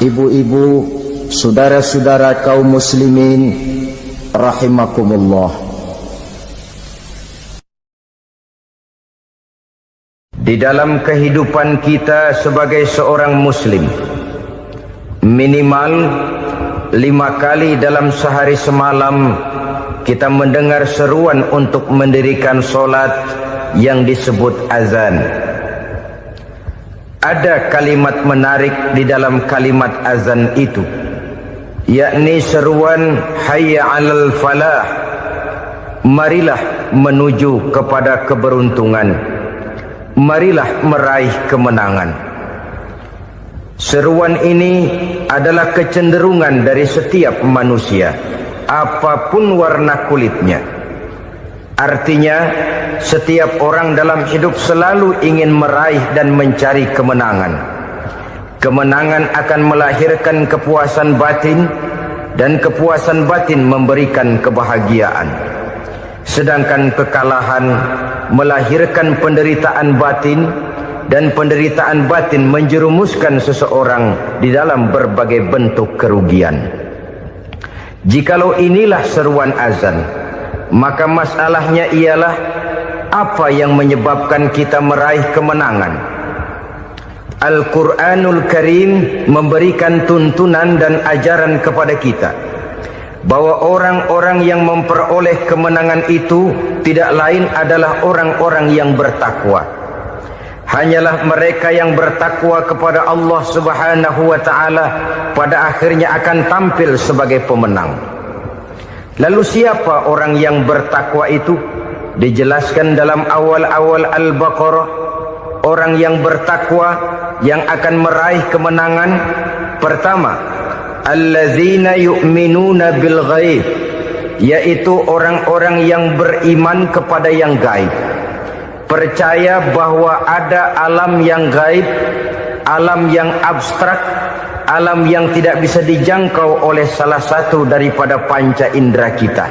ibu-ibu, saudara-saudara kaum muslimin rahimakumullah. Di dalam kehidupan kita sebagai seorang muslim, minimal 5 kali dalam sehari semalam kita mendengar seruan untuk mendirikan solat yang disebut azan. Ada kalimat menarik di dalam kalimat azan itu, yakni seruan hayya 'alal falah, marilah menuju kepada keberuntungan, marilah meraih kemenangan. Seruan ini adalah kecenderungan dari setiap manusia, apapun warna kulitnya. Artinya, setiap orang dalam hidup selalu ingin meraih dan mencari kemenangan. Kemenangan akan melahirkan kepuasan batin, dan kepuasan batin memberikan kebahagiaan. Sedangkan kekalahan melahirkan penderitaan batin, dan penderitaan batin menjerumuskan seseorang di dalam berbagai bentuk kerugian. Jikalau inilah seruan azan, maka masalahnya ialah apa yang menyebabkan kita meraih kemenangan. Al-Quranul Karim memberikan tuntunan dan ajaran kepada kita bahwa orang-orang yang memperoleh kemenangan itu tidak lain adalah orang-orang yang bertakwa. Hanyalah mereka yang bertakwa kepada Allah Subhanahu wa ta'ala pada akhirnya akan tampil sebagai pemenang. Lalu siapa orang yang bertakwa itu? Dijelaskan dalam awal-awal Al-Baqarah, orang yang bertakwa yang akan meraih kemenangan. Pertama, allazina yu'minuna bil ghaib, yaitu orang-orang yang beriman kepada yang gaib, percaya bahwa ada alam yang gaib, alam yang abstrak, alam yang tidak bisa dijangkau oleh salah satu daripada panca indera kita.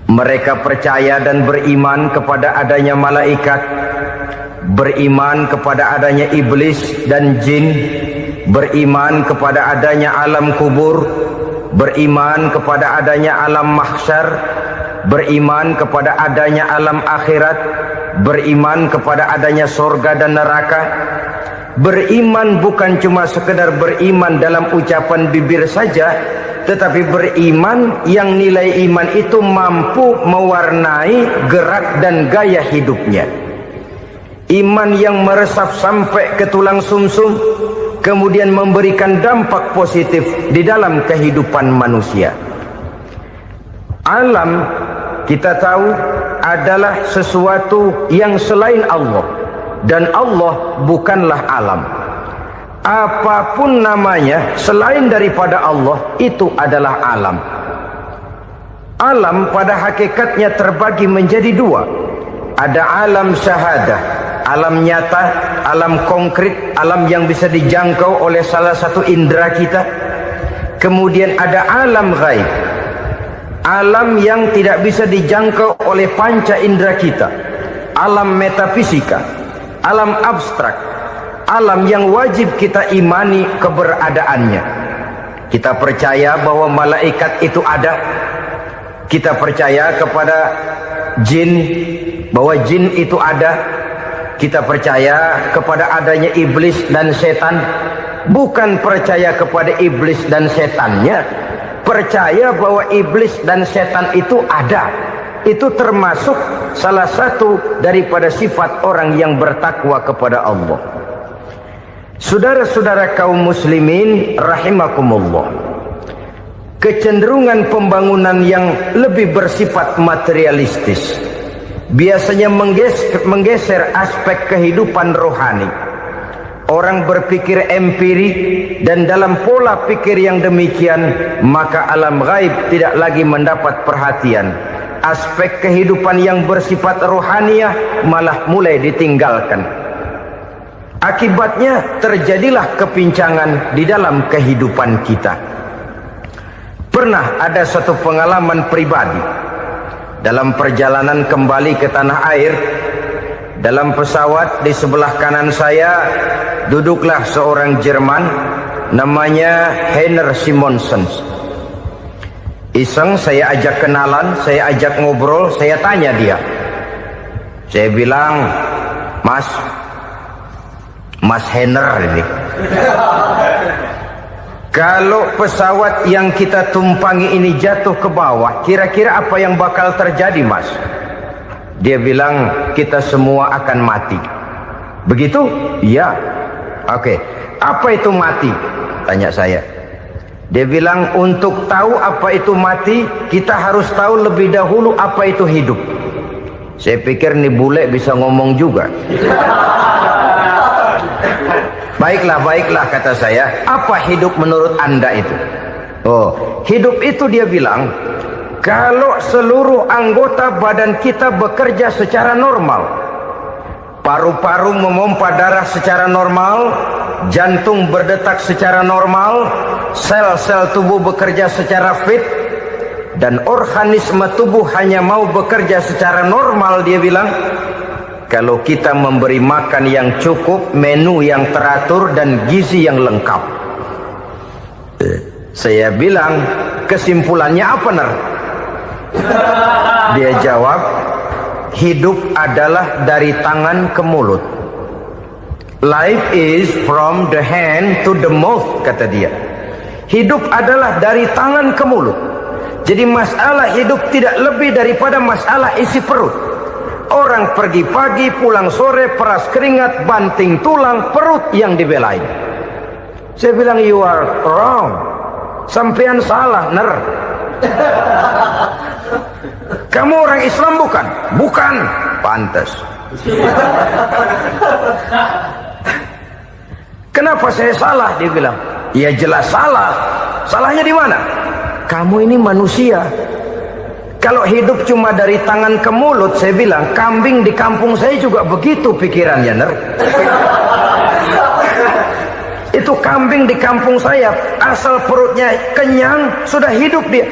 Mereka percaya dan beriman kepada adanya malaikat, beriman kepada adanya iblis dan jin, beriman kepada adanya alam kubur, beriman kepada adanya alam mahsyar, beriman kepada adanya alam akhirat, beriman kepada adanya surga dan neraka. Beriman bukan cuma sekedar beriman dalam ucapan bibir saja, tetapi beriman yang nilai iman itu mampu mewarnai gerak dan gaya hidupnya. Iman yang meresap sampai ke tulang sumsum, kemudian memberikan dampak positif di dalam kehidupan manusia. Alam, kita tahu, adalah sesuatu yang selain Allah, dan Allah bukanlah alam. Apapun namanya selain daripada Allah, itu adalah alam. Alam pada hakikatnya terbagi menjadi dua. Ada alam syahadah, alam nyata, alam konkret, alam yang bisa dijangkau oleh salah satu indera kita. Kemudian ada alam ghaib, alam yang tidak bisa dijangkau oleh panca indera kita, alam metafisika, alam abstrak, alam yang wajib kita imani keberadaannya. Kita percaya bahwa malaikat itu ada, kita percaya kepada jin, bahwa jin itu ada, kita percaya kepada adanya iblis dan setan. Bukan percaya kepada iblis dan setannya, percaya bahwa iblis dan setan itu ada. Itu termasuk salah satu daripada sifat orang yang bertakwa kepada Allah. Saudara-saudara kaum muslimin rahimakumullah, kecenderungan pembangunan yang lebih bersifat materialistis biasanya menggeser aspek kehidupan rohani. Orang berpikir empirik, dan dalam pola pikir yang demikian, maka alam gaib tidak lagi mendapat perhatian. Aspek kehidupan yang bersifat rohaniah malah mulai ditinggalkan. Akibatnya terjadilah kepincangan di dalam kehidupan kita. Pernah ada satu pengalaman pribadi dalam perjalanan kembali ke tanah air. Dalam pesawat di sebelah kanan saya duduklah seorang Jerman namanya Heiner Simonsen. Iseng saya ajak kenalan, saya ajak ngobrol, saya tanya dia. Saya bilang, Mas Heiner ini, kalau pesawat yang kita tumpangi ini jatuh ke bawah, kira-kira apa yang bakal terjadi, Mas? Dia bilang, kita semua akan mati. Begitu? Iya. Oke. Apa itu mati? Tanya saya. Dia bilang, untuk tahu apa itu mati, kita harus tahu lebih dahulu apa itu hidup. Saya pikir nih bule bisa ngomong juga. Baiklah kata saya. Apa hidup menurut Anda itu? Oh, hidup itu dia bilang, kalau seluruh anggota badan kita bekerja secara normal, paru-paru memompa darah secara normal, jantung berdetak secara normal, sel-sel tubuh bekerja secara fit, dan organisme tubuh hanya mau bekerja secara normal, dia bilang, kalau kita memberi makan yang cukup, menu yang teratur, dan gizi yang lengkap. Saya bilang, kesimpulannya apa, Ner? Dia jawab, hidup adalah dari tangan ke mulut. Life is from the hand to the mouth, kata dia. Hidup adalah dari tangan ke mulut. Jadi masalah hidup tidak lebih daripada masalah isi perut. Orang pergi pagi, pulang sore, peras keringat, banting tulang, perut yang dibelain. Saya bilang, you are wrong. Sampean salah, Ner. Kamu orang Islam bukan? Bukan. Pantas. Kenapa saya salah? Dia bilang, ya jelas salah. Salahnya di mana? Kamu ini manusia. Kalau hidup cuma dari tangan ke mulut, saya bilang, kambing di kampung saya juga begitu pikirannya, Ner. Itu kambing di kampung saya, asal perutnya kenyang, sudah hidup dia.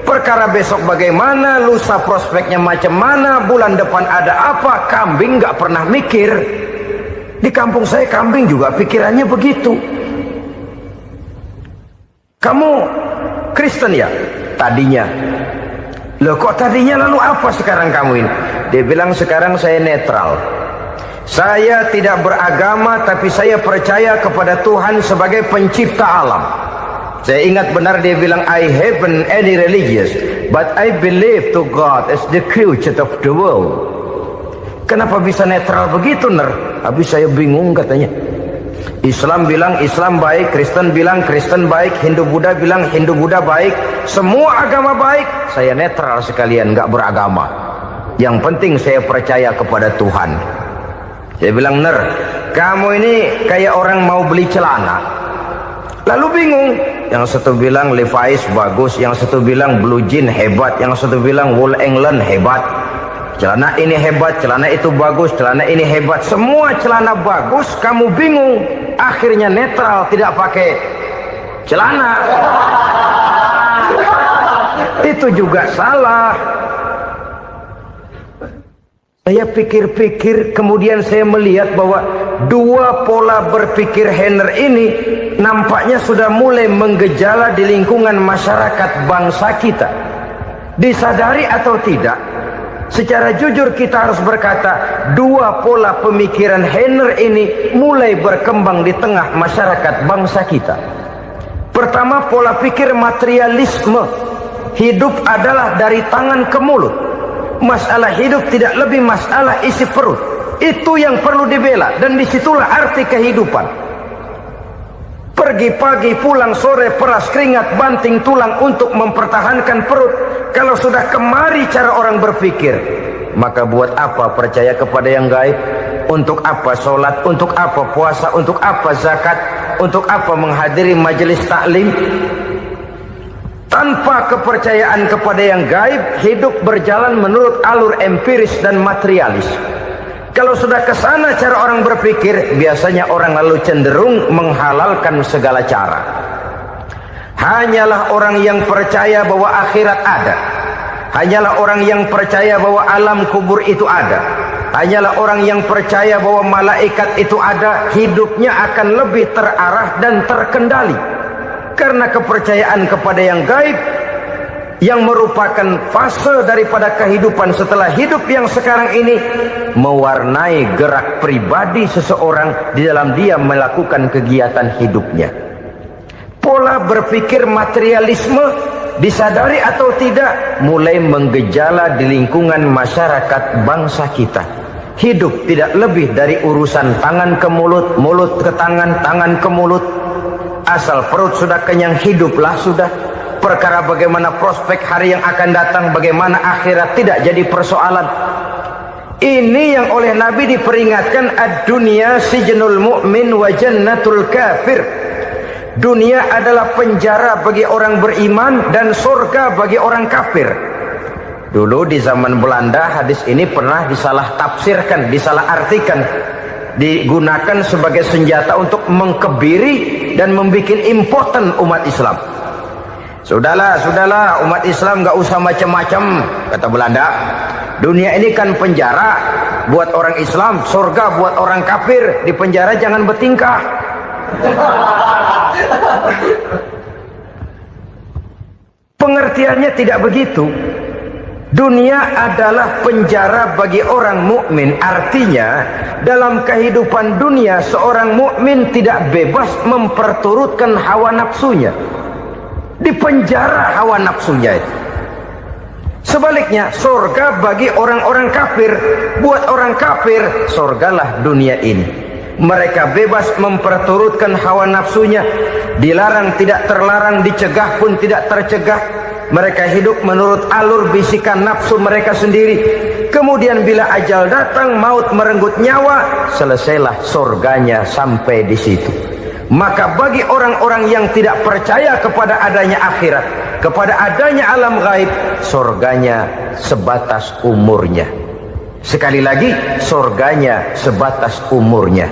Perkara besok bagaimana, lusa prospeknya macam mana, bulan depan ada apa, kambing nggak pernah mikir. Di kampung saya kambing juga pikirannya begitu. Kamu Kristen ya? Tadinya. Loh kok tadinya, lalu apa sekarang kamu ini? Dia bilang, sekarang saya netral. Saya tidak beragama, tapi saya percaya kepada Tuhan sebagai pencipta alam. Saya ingat benar dia bilang, I haven't any religious, but I believe to God as the creator of the world. Kenapa bisa netral begitu, Ner? Habis saya bingung katanya. Islam bilang Islam baik, Kristen bilang Kristen baik, Hindu Buddha bilang Hindu Buddha baik, semua agama baik. Saya netral sekalian, nggak beragama. Yang penting saya percaya kepada Tuhan. Saya bilang, Ner, kamu ini kayak orang mau beli celana, lalu bingung. Yang satu bilang Levi's bagus, yang satu bilang Blue Jean hebat, yang satu bilang Wool England hebat. Celana ini hebat, celana itu bagus, celana ini hebat. Semua celana bagus, kamu bingung. Akhirnya netral, tidak pakai celana. Itu juga salah. Saya pikir-pikir, kemudian saya melihat bahwa dua pola berpikir Heiner ini nampaknya sudah mulai menggejala di lingkungan masyarakat bangsa kita. Disadari atau tidak, secara jujur kita harus berkata, dua pola pemikiran Heiner ini mulai berkembang di tengah masyarakat bangsa kita. Pertama, pola pikir materialisme. Hidup adalah dari tangan ke mulut. Masalah hidup tidak lebih masalah isi perut. Itu yang perlu dibela, dan disitulah arti kehidupan. Pergi pagi, pulang sore, peras keringat, banting tulang untuk mempertahankan perut. Kalau sudah kemari cara orang berpikir, maka buat apa percaya kepada yang gaib? Untuk apa sholat? Untuk apa puasa? Untuk apa zakat? Untuk apa menghadiri majelis taklim? Tanpa kepercayaan kepada yang gaib, hidup berjalan menurut alur empiris dan materialis. Kalau sudah ke sana cara orang berpikir, biasanya orang lalu cenderung menghalalkan segala cara. Hanyalah orang yang percaya bahwa akhirat ada, hanyalah orang yang percaya bahwa alam kubur itu ada, hanyalah orang yang percaya bahwa malaikat itu ada, hidupnya akan lebih terarah dan terkendali. Karena kepercayaan kepada yang gaib, yang merupakan fase daripada kehidupan setelah hidup yang sekarang ini, mewarnai gerak pribadi seseorang di dalam dia melakukan kegiatan hidupnya. Pola berpikir materialisme, disadari atau tidak, mulai menggejala di lingkungan masyarakat bangsa kita. Hidup tidak lebih dari urusan tangan ke mulut, mulut ke tangan, tangan ke mulut. Asal perut sudah kenyang, hiduplah sudah. Perkara bagaimana prospek hari yang akan datang, bagaimana akhirat, tidak jadi persoalan. Ini yang oleh Nabi diperingatkan, ad-dunya sijnul mu'min wa jannatul kafir. Dunia adalah penjara bagi orang beriman dan surga bagi orang kafir. Dulu di zaman Belanda hadis ini pernah disalah tafsirkan, disalah artikan, digunakan sebagai senjata untuk mengkebiri dan membuat impoten umat Islam. Sudahlah umat Islam gak usah macam-macam, kata Belanda. Dunia ini kan penjara buat orang Islam, surga buat orang kafir. Di penjara jangan bertingkah. Pengertiannya tidak begitu. Dunia adalah penjara bagi orang mukmin. Artinya dalam kehidupan dunia seorang mukmin tidak bebas memperturutkan hawa nafsunya. Di penjara hawa nafsunya itu. Sebaliknya surga bagi orang-orang kafir. Buat orang kafir surgalah dunia ini. Mereka bebas memperturutkan hawa nafsunya. Dilarang tidak terlarang, dicegah pun tidak tercegah. Mereka hidup menurut alur bisikan nafsu mereka sendiri. Kemudian bila ajal datang, maut merenggut nyawa, selesailah surganya sampai di situ. Maka bagi orang-orang yang tidak percaya kepada adanya akhirat, kepada adanya alam gaib, surganya sebatas umurnya. Sekali lagi, surganya sebatas umurnya.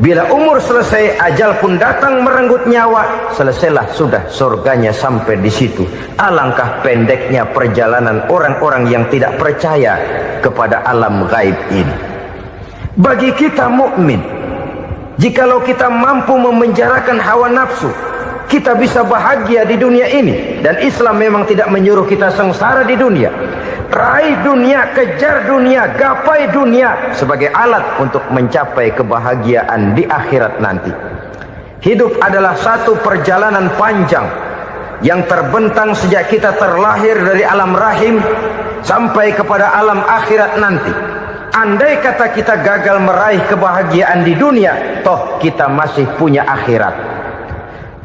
Bila umur selesai, ajal pun datang merenggut nyawa, selesailah sudah surganya sampai di situ. Alangkah pendeknya perjalanan orang-orang yang tidak percaya kepada alam gaib ini. Bagi kita mukmin, jikalau kita mampu memenjarakan hawa nafsu, kita bisa bahagia di dunia ini. Dan Islam memang tidak menyuruh kita sengsara di dunia. Raih dunia, kejar dunia, gapai dunia sebagai alat untuk mencapai kebahagiaan di akhirat nanti. Hidup adalah satu perjalanan panjang yang terbentang sejak kita terlahir dari alam rahim sampai kepada alam akhirat nanti. Andai kata kita gagal meraih kebahagiaan di dunia, toh kita masih punya akhirat.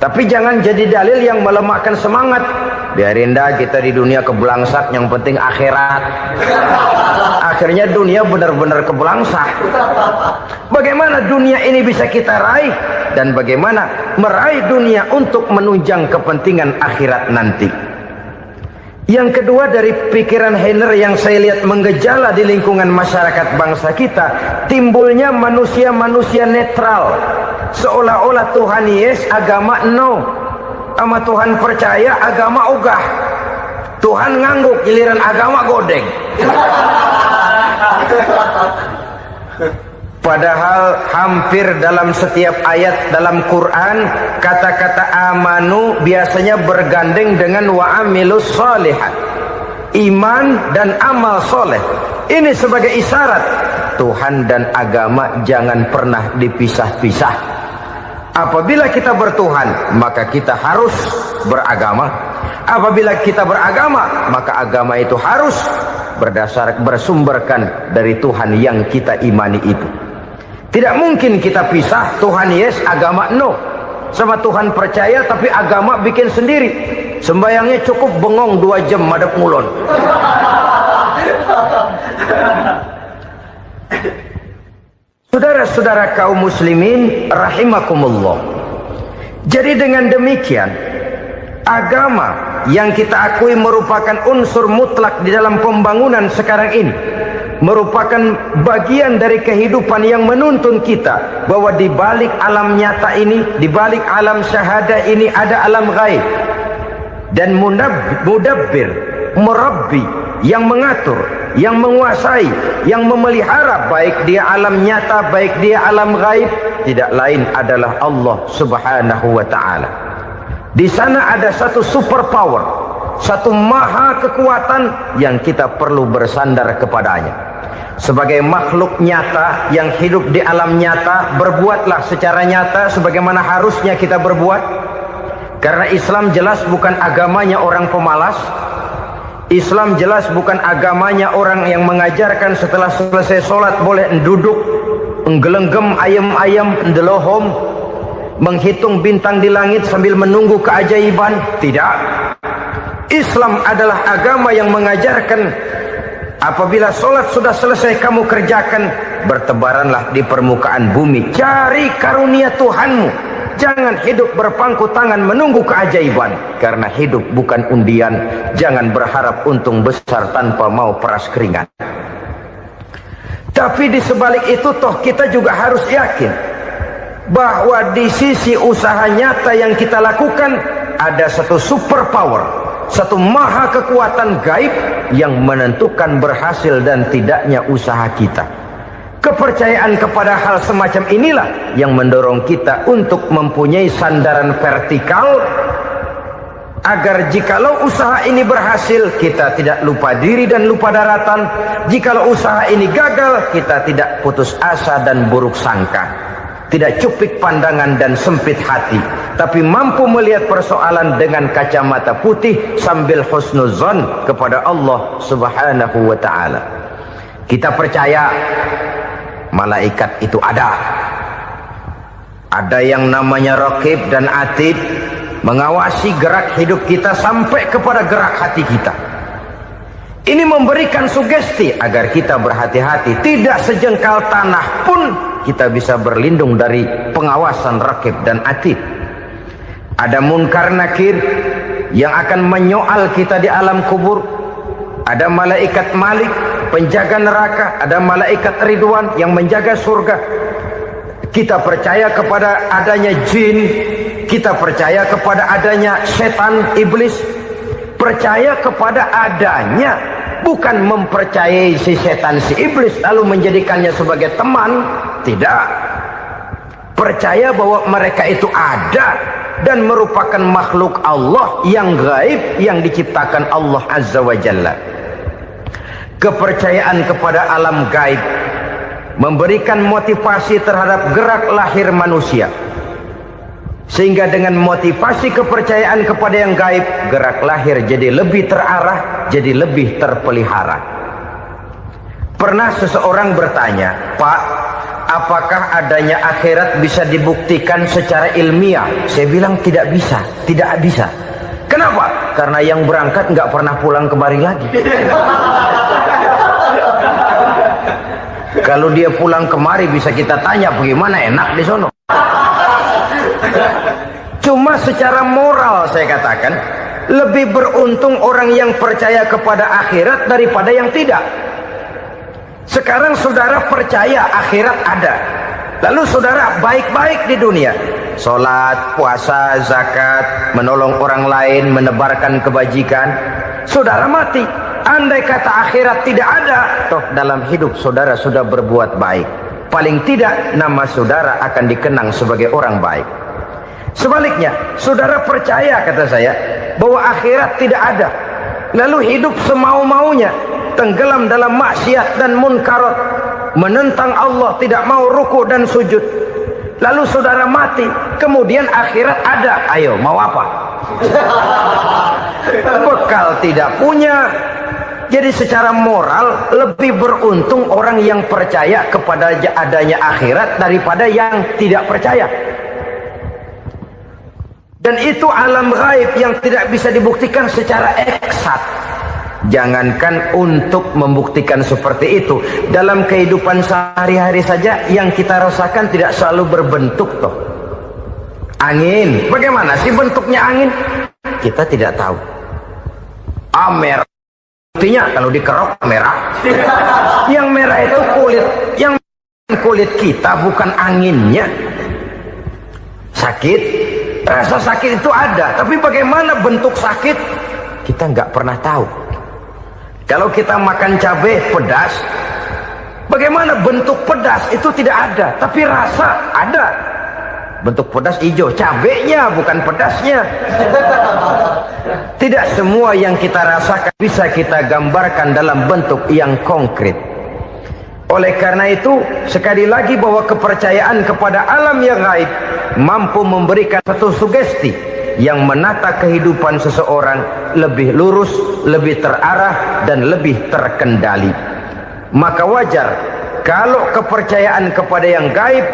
Tapi jangan jadi dalil yang melemahkan semangat. Biarin dah kita di dunia kebelangsak, yang penting akhirat. Akhirnya dunia benar-benar kebelangsak. Bagaimana dunia ini bisa kita raih, dan bagaimana meraih dunia untuk menunjang kepentingan akhirat nanti. Yang kedua, dari pikiran Heiner yang saya lihat menggejala di lingkungan masyarakat bangsa kita, timbulnya manusia-manusia netral. Seolah-olah Tuhan yes, agama no. Sama Tuhan percaya, agama ogah. Tuhan ngangguk, giliran agama godeng. Padahal hampir dalam setiap ayat dalam Quran, kata-kata amanu biasanya bergandeng dengan wa amilus sholihat. Iman dan amal soleh. Ini sebagai isyarat Tuhan dan agama jangan pernah dipisah-pisah. Apabila kita bertuhan, maka kita harus beragama. Apabila kita beragama, maka agama itu harus bersumberkan dari Tuhan yang kita imani itu. Tidak mungkin kita pisah, Tuhan yes, agama no. Sama Tuhan percaya tapi agama bikin sendiri. Sembayangnya cukup bengong 2 jam madep ngulon. Saudara-saudara kaum muslimin rahimakumullah. Jadi dengan demikian, agama yang kita akui merupakan unsur mutlak di dalam pembangunan sekarang ini, merupakan bagian dari kehidupan yang menuntun kita bahwa di balik alam nyata ini, di balik alam syahadah ini ada alam gaib. Dan mudabbir, murabbi, yang mengatur, yang menguasai, yang memelihara, baik dia alam nyata, baik dia alam gaib, tidak lain adalah Allah Subhanahu wa ta'ala. Di sana ada satu super power, satu maha kekuatan yang kita perlu bersandar kepadanya. Sebagai makhluk nyata yang hidup di alam nyata, berbuatlah secara nyata sebagaimana harusnya kita berbuat. Karena Islam jelas bukan agamanya orang pemalas. Islam jelas bukan agamanya orang yang mengajarkan setelah selesai sholat boleh duduk, nggelenggem ayam-ayam, ndelohom, menghitung bintang di langit sambil menunggu keajaiban. Tidak. Islam adalah agama yang mengajarkan apabila sholat sudah selesai kamu kerjakan, bertebaranlah di permukaan bumi, cari karunia Tuhanmu. Jangan hidup berpangku tangan menunggu keajaiban. Karena hidup bukan undian. Jangan berharap untung besar tanpa mau peras keringat. Tapi di sebalik itu toh kita juga harus yakin bahwa di sisi usaha nyata yang kita lakukan ada satu super power, satu maha kekuatan gaib yang menentukan berhasil dan tidaknya usaha kita. Kepercayaan kepada hal semacam inilah yang mendorong kita untuk mempunyai sandaran vertikal, agar jikalau usaha ini berhasil, kita tidak lupa diri dan lupa daratan. Jikalau usaha ini gagal, kita tidak putus asa dan buruk sangka, tidak cupik pandangan dan sempit hati, tapi mampu melihat persoalan dengan kacamata putih sambil husnuzon kepada Allah Subhanahu wa ta'ala. Kita percaya malaikat itu ada. Ada yang namanya Raqib dan Atid, mengawasi gerak hidup kita sampai kepada gerak hati kita. Ini memberikan sugesti agar kita berhati-hati. Tidak sejengkal tanah pun kita bisa berlindung dari pengawasan Raqib dan Atid. Ada Munkar Nakir yang akan menyoal kita di alam kubur. Ada malaikat Malik, penjaga neraka. Ada malaikat Ridwan yang menjaga surga. Kita percaya kepada adanya jin, kita percaya kepada adanya setan, iblis. Percaya kepada adanya, bukan mempercayai si setan, si iblis lalu menjadikannya sebagai teman. Tidak. Percaya bahwa mereka itu ada dan merupakan makhluk Allah yang gaib, yang diciptakan Allah Azza wa Jalla. Kepercayaan kepada alam gaib memberikan motivasi terhadap gerak lahir manusia, sehingga dengan motivasi kepercayaan kepada yang gaib, gerak lahir jadi lebih terarah, jadi lebih terpelihara. Pernah seseorang bertanya, "Pak, apakah adanya akhirat bisa dibuktikan secara ilmiah?" Saya bilang tidak bisa, tidak bisa. Kenapa? Karena yang berangkat nggak pernah pulang kembali lagi. Kalau dia pulang kemari bisa kita tanya bagaimana enak di sono. Cuma secara moral saya katakan, lebih beruntung orang yang percaya kepada akhirat daripada yang tidak. Sekarang saudara percaya akhirat ada, lalu saudara baik-baik di dunia, sholat, puasa, zakat, menolong orang lain, menebarkan kebajikan. Saudara mati, andai kata akhirat tidak ada, toh dalam hidup saudara sudah berbuat baik. Paling tidak nama saudara akan dikenang sebagai orang baik. Sebaliknya, saudara percaya, kata saya, bahwa akhirat tidak ada, lalu hidup semau-maunya, tenggelam dalam maksiat dan munkarat, menentang Allah, tidak mau ruku dan sujud. Lalu saudara mati, kemudian akhirat ada. Ayo, mau apa? Bekal tidak punya. Jadi secara moral lebih beruntung orang yang percaya kepada adanya akhirat daripada yang tidak percaya. Dan itu alam gaib yang tidak bisa dibuktikan secara eksat. Jangankan untuk membuktikan seperti itu, dalam kehidupan sehari-hari saja yang kita rasakan tidak selalu berbentuk toh. Angin, bagaimana sih bentuknya angin? Kita tidak tahu. Merah, buktinya kalau dikerok merah. Yang merah itu kulit, yang kulit kita bukan anginnya. Sakit, rasa sakit itu ada, tapi bagaimana bentuk sakit kita nggak pernah tahu. Kalau kita makan cabai pedas, bagaimana bentuk pedas itu tidak ada, tapi rasa ada. Bentuk pedas hijau, cabenya bukan pedasnya. Tidak semua yang kita rasakan bisa kita gambarkan dalam bentuk yang konkret. Oleh karena itu, sekali lagi bahwa kepercayaan kepada alam yang gaib mampu memberikan satu sugesti yang menata kehidupan seseorang lebih lurus, lebih terarah, dan lebih terkendali. Maka wajar kalau kepercayaan kepada yang gaib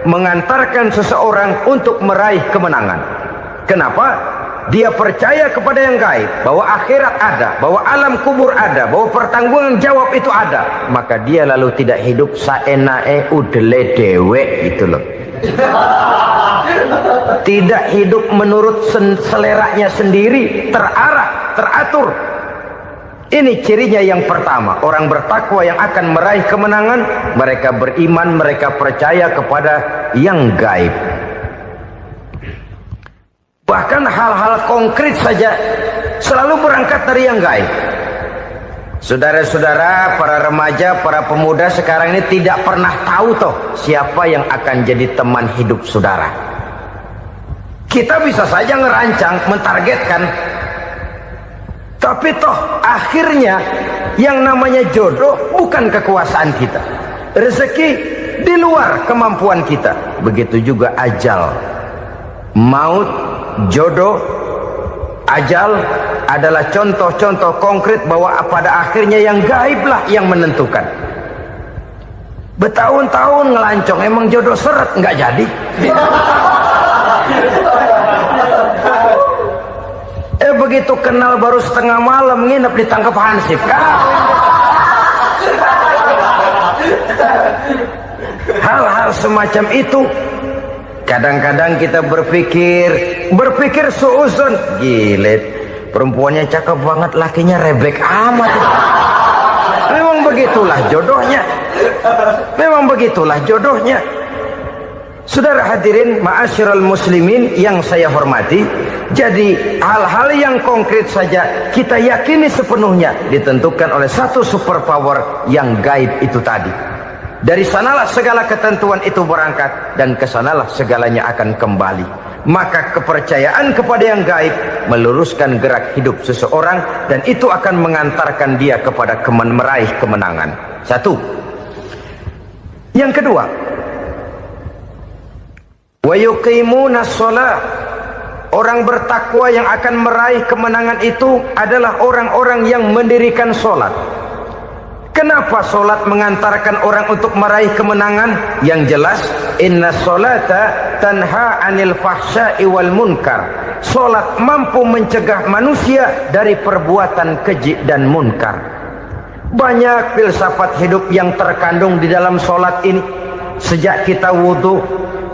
mengantarkan seseorang untuk meraih kemenangan. Kenapa? Dia percaya kepada yang gaib, bahwa akhirat ada, bahwa alam kubur ada, bahwa pertanggungan jawab itu ada. Maka dia lalu tidak hidup saenae udele dewe gitu loh. Tidak hidup menurut seleranya sendiri, terarah, teratur. Ini cirinya yang pertama. Orang bertakwa yang akan meraih kemenangan, mereka beriman, mereka percaya kepada yang gaib. Bahkan hal-hal konkret saja selalu berangkat dari yang gaib. Saudara-saudara, para remaja, para pemuda sekarang ini tidak pernah tahu toh siapa yang akan jadi teman hidup saudara. Kita bisa saja ngerancang, mentargetkan, tapi toh akhirnya yang namanya jodoh bukan kekuasaan kita. Rezeki di luar kemampuan kita. Begitu juga ajal, maut, jodoh, ajal adalah contoh-contoh konkret bahwa pada akhirnya yang gaiblah yang menentukan. Bertahun-tahun ngelancong, emang jodoh seret nggak jadi. Begitu kenal baru setengah malam nginep ditangkap hansip kan? Hal-hal semacam itu kadang-kadang kita berpikir suuzon, gilet, perempuannya cakep banget, lakinya rebek amat. Memang begitulah jodohnya. Memang begitulah jodohnya. Saudara hadirin ma'asyiral muslimin yang saya hormati, jadi hal-hal yang konkret saja kita yakini sepenuhnya ditentukan oleh satu superpower yang gaib itu tadi. Dari sanalah segala ketentuan itu berangkat dan kesanalah segalanya akan kembali. Maka kepercayaan kepada yang gaib meluruskan gerak hidup seseorang dan itu akan mengantarkan dia kepada meraih kemenangan. Satu. Yang kedua, wa yuqimuna shalah. Orang bertakwa yang akan meraih kemenangan itu adalah orang-orang yang mendirikan sholat. Kenapa sholat mengantarkan orang untuk meraih kemenangan? Yang jelas, inna sholata tanha anil fahsya'i wal munkar. Sholat mampu mencegah manusia dari perbuatan keji dan munkar. Banyak filsafat hidup yang terkandung di dalam sholat ini. Sejak kita wudhu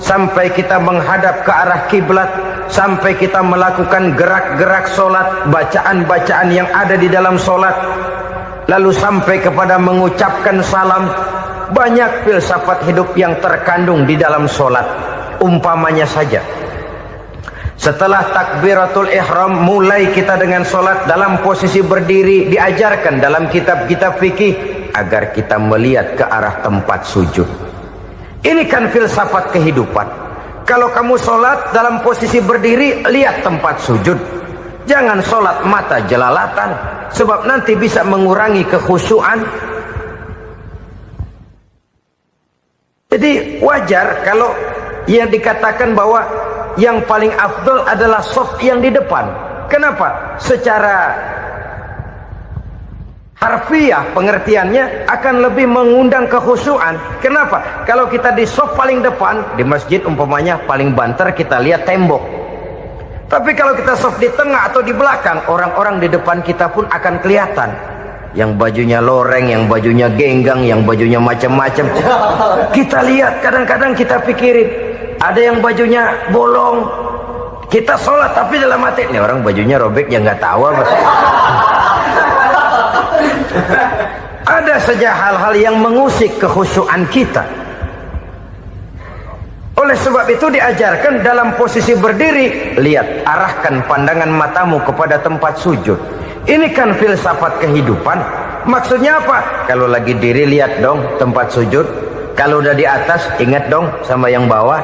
sampai kita menghadap ke arah kiblat, sampai kita melakukan gerak-gerak sholat, bacaan-bacaan yang ada di dalam sholat, lalu sampai kepada mengucapkan salam. Banyak filsafat hidup yang terkandung di dalam sholat. Umpamanya saja, setelah takbiratul ihram mulai kita dengan sholat dalam posisi berdiri, diajarkan dalam kitab-kitab fikih agar kita melihat ke arah tempat sujud. Ini kan filsafat kehidupan. Kalau kamu sholat dalam posisi berdiri, lihat tempat sujud. Jangan sholat mata jelalatan, sebab nanti bisa mengurangi kekhusyuan. Jadi wajar kalau yang dikatakan bahwa yang paling afdol adalah shaf yang di depan. Kenapa? Secara harfiah pengertiannya akan lebih mengundang kekhusyuan. Kenapa? Kalau kita di shaf paling depan di masjid umpamanya paling banter kita lihat tembok. Tapi kalau kita shaf di tengah atau di belakang, orang-orang di depan kita pun akan kelihatan. Yang bajunya loreng, yang bajunya genggang, yang bajunya macam-macam. Kita lihat, kadang-kadang kita pikirin, ada yang bajunya bolong. Kita sholat tapi dalam hati, nih orang bajunya robek yang nggak tahu apa. Ada saja hal-hal yang mengusik kekhusyuan kita. Oleh Oleh sebab itu diajarkan dalam posisi berdiri, lihat, arahkan pandangan matamu kepada tempat sujud. Ini kan filsafat kehidupan. Maksudnya apa? Kalau lagi diri, lihat dong tempat sujud. Kalau udah di atas, ingat dong sama yang bawah.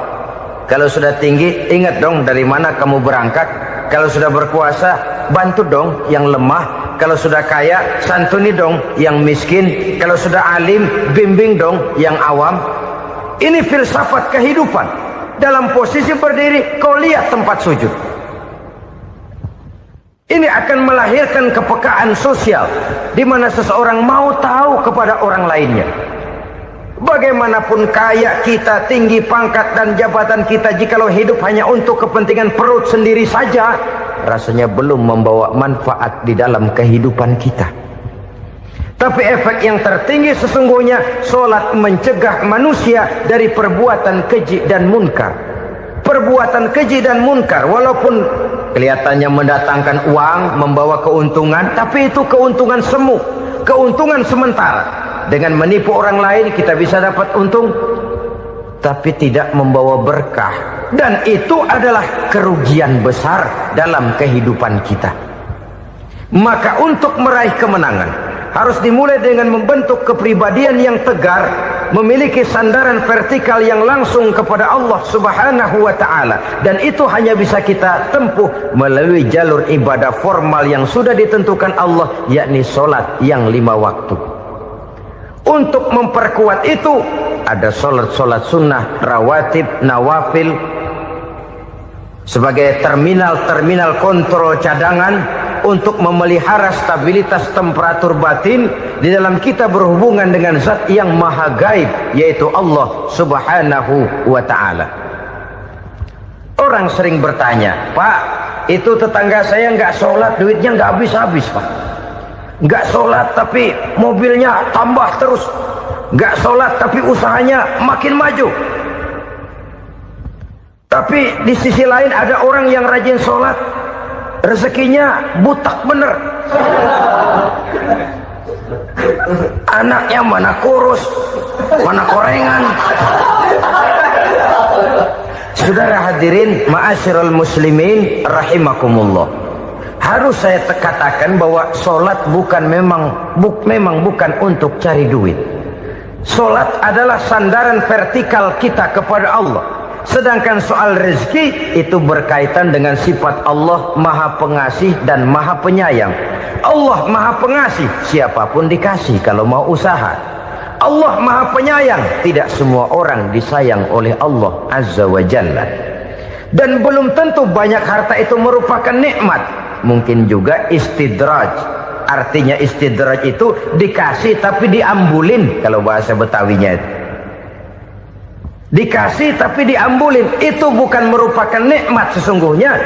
Kalau sudah tinggi, ingat dong dari mana kamu berangkat. Kalau sudah berkuasa, bantu dong yang lemah. Kalau sudah kaya, santuni dong yang miskin. Kalau sudah alim, bimbing dong yang awam. Ini filsafat kehidupan. Dalam posisi berdiri, kau lihat tempat sujud. Ini akan melahirkan kepekaan sosial, di mana seseorang mau tahu kepada orang lainnya. Bagaimanapun kaya kita, tinggi pangkat dan jabatan kita, jikalau hidup hanya untuk kepentingan perut sendiri saja, rasanya belum membawa manfaat di dalam kehidupan kita. Tapi efek yang tertinggi sesungguhnya, solat mencegah manusia dari perbuatan keji dan munkar. Perbuatan keji dan munkar, walaupun kelihatannya mendatangkan uang, membawa keuntungan, tapi itu keuntungan semu, keuntungan sementara. Dengan menipu orang lain kita bisa dapat untung, tapi tidak membawa berkah. Dan itu adalah kerugian besar dalam kehidupan kita. Maka untuk meraih kemenangan, harus dimulai dengan membentuk kepribadian yang tegar, memiliki sandaran vertikal yang langsung kepada Allah Subhanahu wa ta'ala. Dan itu hanya bisa kita tempuh melalui jalur ibadah formal yang sudah ditentukan Allah, yakni solat yang 5 waktu. Untuk memperkuat itu, ada solat-solat sunnah, rawatib, nawafil, sebagai terminal-terminal kontrol cadangan untuk memelihara stabilitas temperatur batin di dalam kita berhubungan dengan zat yang maha gaib, yaitu Allah Subhanahu wa ta'ala. Orang sering bertanya, Pak, itu tetangga saya nggak sholat, duitnya nggak habis-habis, Pak. Nggak sholat tapi mobilnya tambah terus. Nggak sholat tapi usahanya makin maju. Tapi di sisi lain ada orang yang rajin sholat, rezekinya butak bener. Anaknya mana kurus, mana korengan. Saudara hadirin ma'asyiral muslimin rahimakumullah. Harus saya katakan bahwa solat memang bukan untuk cari duit. Solat adalah sandaran vertikal kita kepada Allah. Sedangkan soal rezeki itu berkaitan dengan sifat Allah maha pengasih dan maha penyayang. Allah maha pengasih, siapapun dikasih kalau mau usaha. Allah maha penyayang, tidak semua orang disayang oleh Allah Azza wa Jalla. Dan belum tentu banyak harta itu merupakan nikmat. Mungkin juga istidraj. Artinya istidraj itu dikasih tapi diambulin, kalau bahasa Betawinya itu. Dikasih tapi diambulin, itu bukan merupakan nikmat sesungguhnya,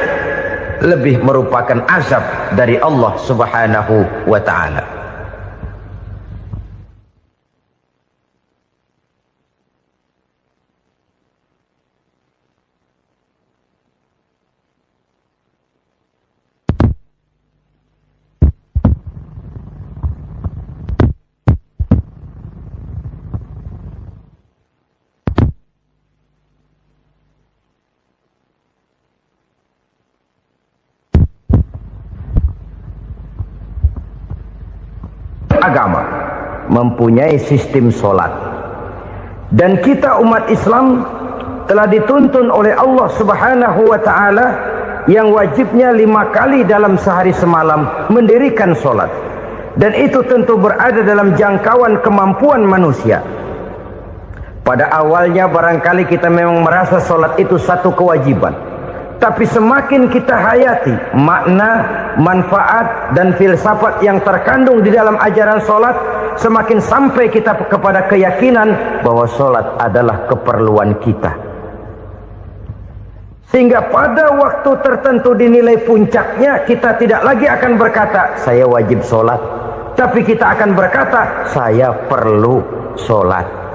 lebih merupakan azab dari Allah Subhanahu wa ta'ala. Agama mempunyai sistem solat, dan kita umat Islam telah dituntun oleh Allah Subhanahu wa ta'ala yang wajibnya 5 kali dalam sehari semalam mendirikan solat, dan itu tentu berada dalam jangkauan kemampuan manusia. Pada awalnya barangkali kita memang merasa solat itu satu kewajiban, tapi semakin kita hayati makna, manfaat dan filsafat yang terkandung di dalam ajaran solat, semakin sampai kita kepada keyakinan bahwa solat adalah keperluan kita. Sehingga pada waktu tertentu dinilai puncaknya, kita tidak lagi akan berkata saya wajib solat, tapi kita akan berkata saya perlu solat.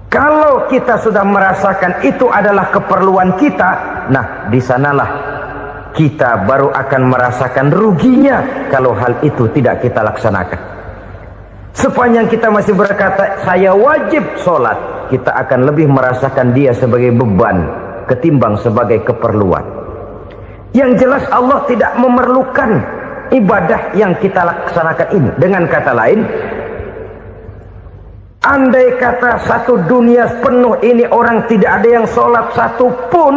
Kalau kita sudah merasakan itu adalah keperluan kita, nah di sanalah kita baru akan merasakan ruginya kalau hal itu tidak kita laksanakan. Sepanjang kita masih berkata saya wajib sholat, kita akan lebih merasakan dia sebagai beban ketimbang sebagai keperluan. Yang jelas Allah tidak memerlukan ibadah yang kita laksanakan ini. Dengan kata lain, andai kata satu dunia penuh ini orang tidak ada yang sholat satu pun,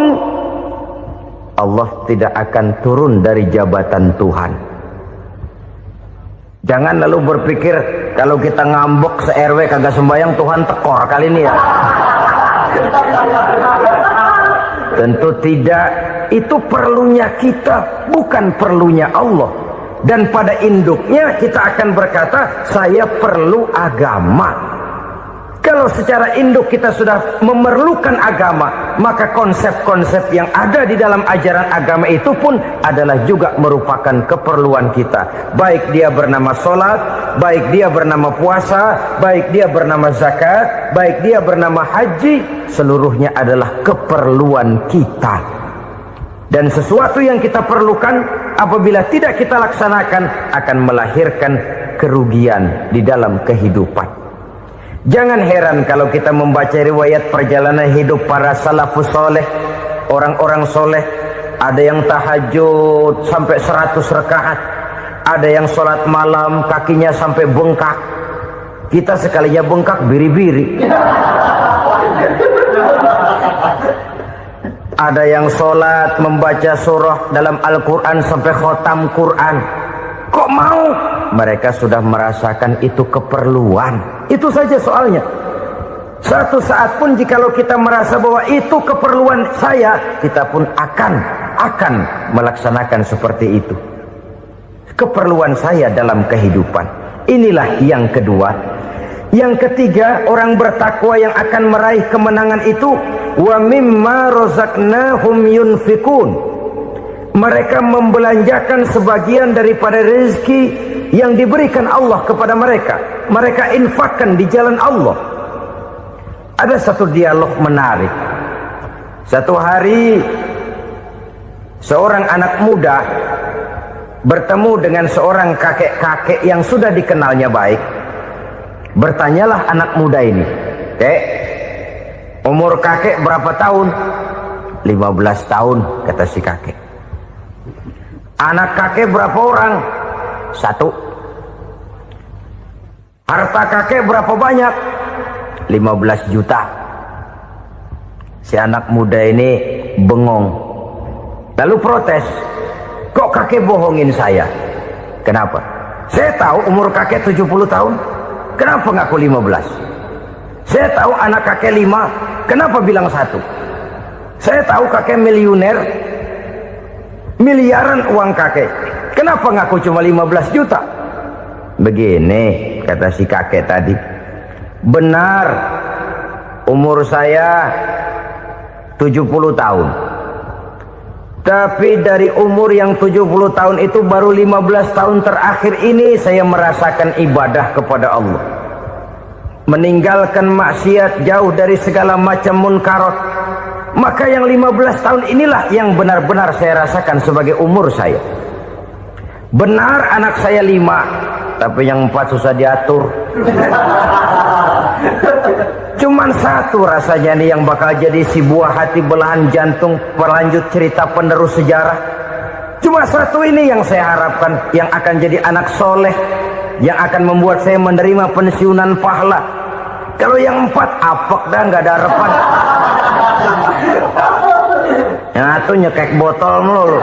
Allah tidak akan turun dari jabatan Tuhan. Jangan lalu berpikir kalau kita ngambek se-RW kagak sembahyang Tuhan tekor kali ini ya. Tentu tidak. Itu perlunya kita, bukan perlunya Allah. Dan pada induknya kita akan berkata, saya perlu agama. Kalau secara induk kita sudah memerlukan agama, maka konsep-konsep yang ada di dalam ajaran agama itu pun adalah juga merupakan keperluan kita. Baik dia bernama sholat, baik dia bernama puasa, baik dia bernama zakat, baik dia bernama haji, seluruhnya adalah keperluan kita. Dan sesuatu yang kita perlukan apabila tidak kita laksanakan akan melahirkan kerugian di dalam kehidupan. Jangan heran kalau kita membaca riwayat perjalanan hidup para salafus soleh, orang-orang soleh. Ada yang tahajud sampai 100 rakaat, ada yang sholat malam kakinya sampai bengkak. Kita sekalinya bengkak biri-biri. Ada yang sholat membaca surah dalam Al-Quran sampai khotam Quran. Kok mau? Mereka sudah merasakan itu keperluan. Itu saja soalnya. Satu saat pun jikalau kita merasa bahwa itu keperluan saya, kita pun akan melaksanakan seperti itu. Keperluan saya dalam kehidupan. Inilah yang kedua. Yang ketiga, orang bertakwa yang akan meraih kemenangan itu, wa mimma razaqnahum yunfikun. Mereka membelanjakan sebagian daripada rezeki yang diberikan Allah kepada mereka. Mereka infakkan di jalan Allah. Ada satu dialog menarik. Satu hari seorang anak muda bertemu dengan seorang kakek-kakek yang sudah dikenalnya baik. Bertanyalah anak muda ini, "Kek, umur kakek berapa tahun?" 15 tahun, kata si kakek. "Anak kakek berapa orang?" 1. "Harta kakek berapa banyak?" 15 juta. Si anak muda ini bengong. Lalu protes, "Kok kakek bohongin saya?" "Kenapa?" "Saya tahu umur kakek 70 tahun. Kenapa ngaku 15? Saya tahu anak kakek 5. Kenapa bilang 1? Saya tahu kakek miliuner, miliaran uang kakek. Kenapa ngaku cuma 15 juta? Begini, kata si kakek tadi. Benar, umur saya 70 tahun. Tapi dari umur yang 70 tahun itu baru 15 tahun terakhir ini saya merasakan ibadah kepada Allah. Meninggalkan maksiat, jauh dari segala macam munkarat. Maka yang 15 tahun inilah yang benar-benar saya rasakan sebagai umur saya. Benar anak saya 5, tapi yang 4 susah diatur. Cuman 1 rasanya nih yang bakal jadi si buah hati belahan jantung berlanjut cerita penerus sejarah. Cuma 1 ini yang saya harapkan, yang akan jadi anak soleh, yang akan membuat saya menerima pensiunan pahala. Kalau yang 4 apek dah, nggak ada harapan. Yang 1 nyekek botol melulu.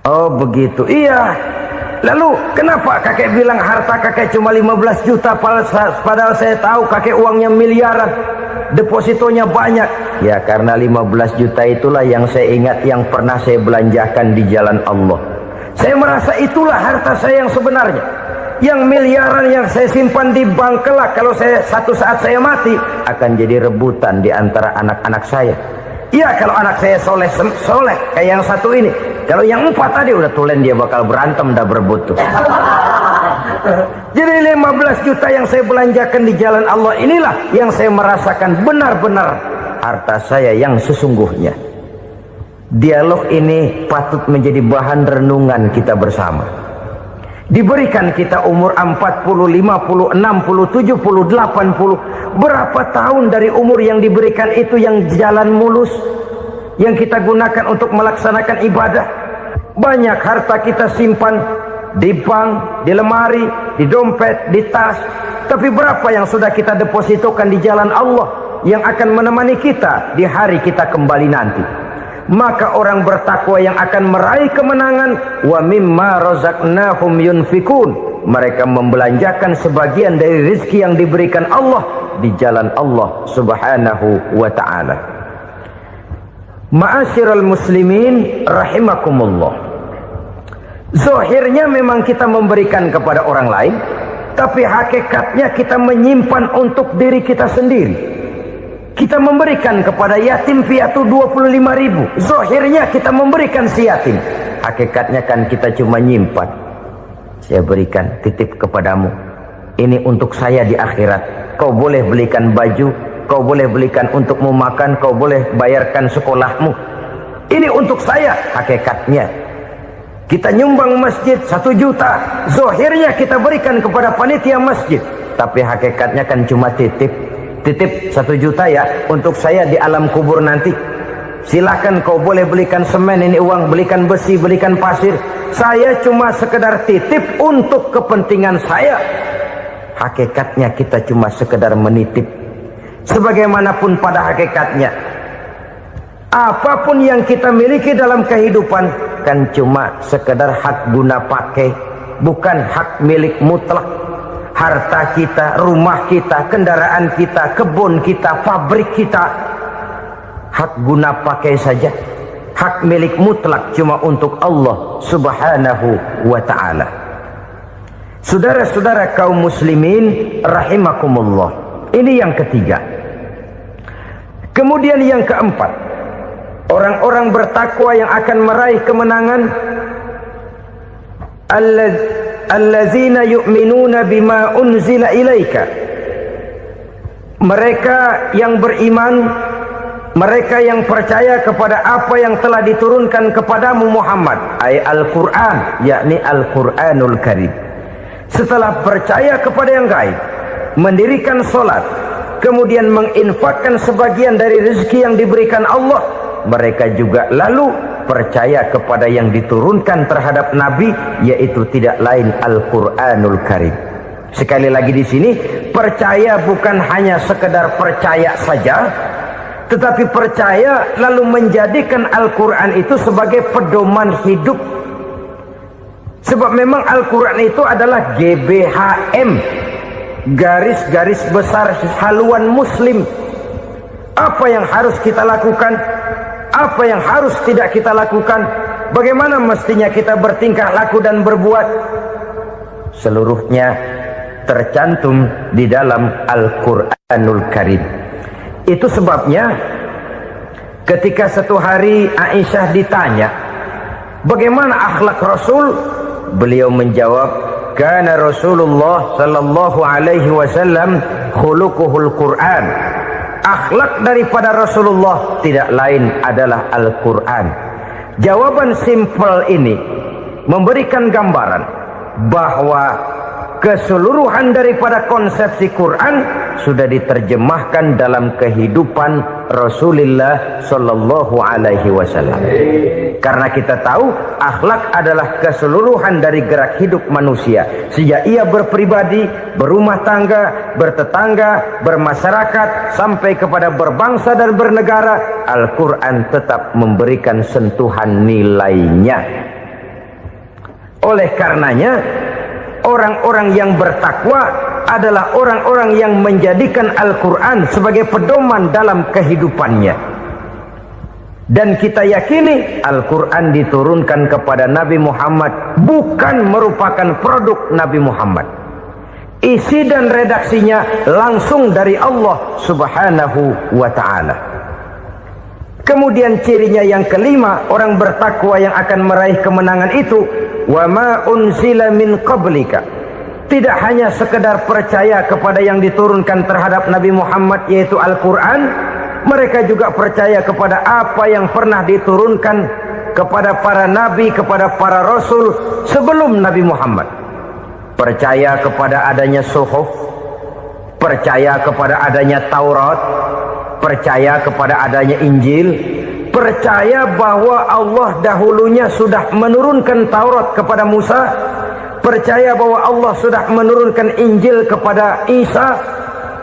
Oh begitu, iya. Lalu kenapa kakek bilang harta kakek cuma 15 juta padahal saya tahu kakek uangnya miliaran, depositonya banyak? Ya karena 15 juta itulah yang saya ingat yang pernah saya belanjakan di jalan Allah. Saya merasa itulah harta saya yang sebenarnya. Yang miliaran yang saya simpan di bank kelak kalau satu saat saya mati akan jadi rebutan di antara anak-anak saya. Iya kalau anak saya soleh kayak yang 1 ini. Kalau yang 4 tadi udah tulen dia bakal berantem dah berebut tuh. Jadi 15 juta yang saya belanjakan di jalan Allah inilah yang saya merasakan benar-benar harta saya yang sesungguhnya. Dialog ini patut menjadi bahan renungan kita bersama. Diberikan kita umur 40, 50, 60, 70, 80. Berapa tahun dari umur yang diberikan itu yang jalan mulus, yang kita gunakan untuk melaksanakan ibadah? Banyak harta kita simpan di bank, di lemari, di dompet, di tas. Tapi berapa yang sudah kita depositokan di jalan Allah yang akan menemani kita di hari kita kembali nanti? Maka orang bertakwa yang akan meraih kemenangan, wa mimma razaqnahum yunfikun, mereka membelanjakan sebagian dari rezeki yang diberikan Allah di jalan Allah subhanahu wa ta'ala. Ma'asyiral muslimin rahimakumullah, zahirnya memang kita memberikan kepada orang lain, tapi hakikatnya kita menyimpan untuk diri kita sendiri. Kita memberikan kepada yatim piatu 25.000. Zahirnya kita memberikan si yatim, hakikatnya kan kita cuma nyimpan. Saya berikan, titip kepadamu, ini untuk saya di akhirat. Kau boleh belikan baju, kau boleh belikan untukmu makan, kau boleh bayarkan sekolahmu. Ini untuk saya. Hakikatnya kita nyumbang masjid 1 juta, zahirnya kita berikan kepada panitia masjid, tapi hakikatnya kan cuma titip. Titip 1 juta ya, untuk saya di alam kubur nanti. Silahkan kau boleh belikan semen, ini uang, belikan besi, belikan pasir. Saya cuma sekedar titip untuk kepentingan saya. Hakikatnya kita cuma sekedar menitip. Sebagaimanapun pada hakikatnya, apapun yang kita miliki dalam kehidupan kan cuma sekedar hak guna pakai, bukan hak milik mutlak. Harta kita, rumah kita, kendaraan kita, kebun kita, pabrik kita, hak guna pakai saja. Hak milik mutlak cuma untuk Allah subhanahu wa ta'ala. Saudara-saudara kaum muslimin rahimakumullah, ini yang ketiga. Kemudian yang keempat, orang-orang bertakwa yang akan meraih kemenangan, allazina yu'minuna bima unzila ilaika, mereka yang beriman, mereka yang percaya kepada apa yang telah diturunkan kepadamu Muhammad, ay Al-Quran, yakni Al-Quranul Karim. Setelah percaya kepada yang gaib, mendirikan solat, kemudian menginfakkan sebagian dari rezeki yang diberikan Allah, mereka juga lalu percaya kepada yang diturunkan terhadap Nabi, yaitu tidak lain Al-Quranul Karim. Sekali lagi di sini, percaya bukan hanya sekedar percaya saja, tetapi percaya lalu menjadikan Al-Quran itu sebagai pedoman hidup. Sebab memang Al-Quran itu adalah GBHM, garis-garis besar haluan muslim. Apa yang harus kita lakukan, apa yang harus tidak kita lakukan, bagaimana mestinya kita bertingkah laku dan berbuat, seluruhnya tercantum di dalam Al-Quranul Karim. Itu sebabnya ketika satu hari Aisyah ditanya bagaimana akhlak Rasul, beliau menjawab, kana Rasulullah sallallahu alaihi wasallam khuluquhul Quran. Akhlak daripada Rasulullah tidak lain adalah Al-Quran. Jawaban simpel ini memberikan gambaran bahwa keseluruhan daripada konsepsi Quran sudah diterjemahkan dalam kehidupan Rasulullah sallallahu alaihi wasallam. Karena kita tahu akhlak adalah keseluruhan dari gerak hidup manusia. Sejak ia berpribadi, berumah tangga, bertetangga, bermasyarakat, sampai kepada berbangsa dan bernegara, Al-Quran tetap memberikan sentuhan nilainya. Oleh karenanya, orang-orang yang bertakwa adalah orang-orang yang menjadikan Al-Quran sebagai pedoman dalam kehidupannya. Dan kita yakini Al-Quran diturunkan kepada Nabi Muhammad bukan merupakan produk Nabi Muhammad. Isi dan redaksinya langsung dari Allah subhanahu wa ta'ala. Kemudian cirinya yang kelima, orang bertakwa yang akan meraih kemenangan itu, wa ma unzila min qablika. Tidak hanya sekedar percaya kepada yang diturunkan terhadap Nabi Muhammad, yaitu Al-Quran, mereka juga percaya kepada apa yang pernah diturunkan kepada para nabi, kepada para rasul sebelum Nabi Muhammad. percaya kepada adanya suhuf, percaya kepada adanya Taurat, percaya kepada adanya Injil, percaya bahwa Allah dahulunya sudah menurunkan Taurat kepada Musa, percaya bahwa Allah sudah menurunkan Injil kepada Isa,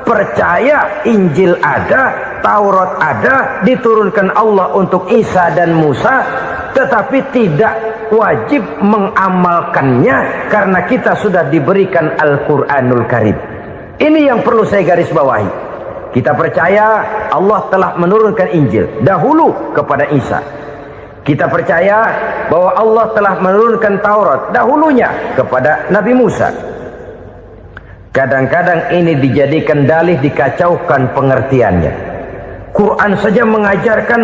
percaya Injil ada, Taurat ada, diturunkan Allah untuk Isa dan Musa, tetapi tidak wajib mengamalkannya karena kita sudah diberikan Al-Quranul Karim. Ini yang perlu saya garis bawahi. Kita percaya Allah telah menurunkan Injil dahulu kepada Isa. Kita percaya bahwa Allah telah menurunkan Taurat dahulunya kepada Nabi Musa. Kadang-kadang ini dijadikan dalih, dikacaukan pengertiannya. Quran saja mengajarkan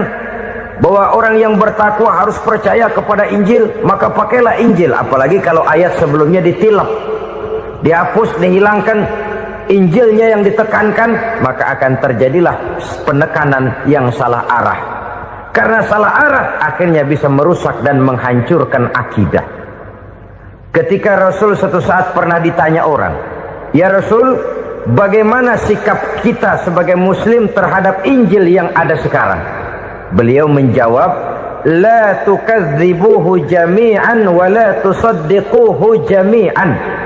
bahwa orang yang bertakwa harus percaya kepada Injil, maka pakailah Injil. Apalagi kalau ayat sebelumnya ditilap, dihapus, dihilangkan, Injilnya yang ditekankan, maka akan terjadilah penekanan yang salah arah. Karena salah arah akhirnya bisa merusak dan menghancurkan akidah. Ketika Rasul suatu saat pernah ditanya orang, "Ya Rasul, bagaimana sikap kita sebagai muslim terhadap Injil yang ada sekarang?" Beliau menjawab, "La tukadzibuhu jami'an wa la tusaddiquhu jami'an."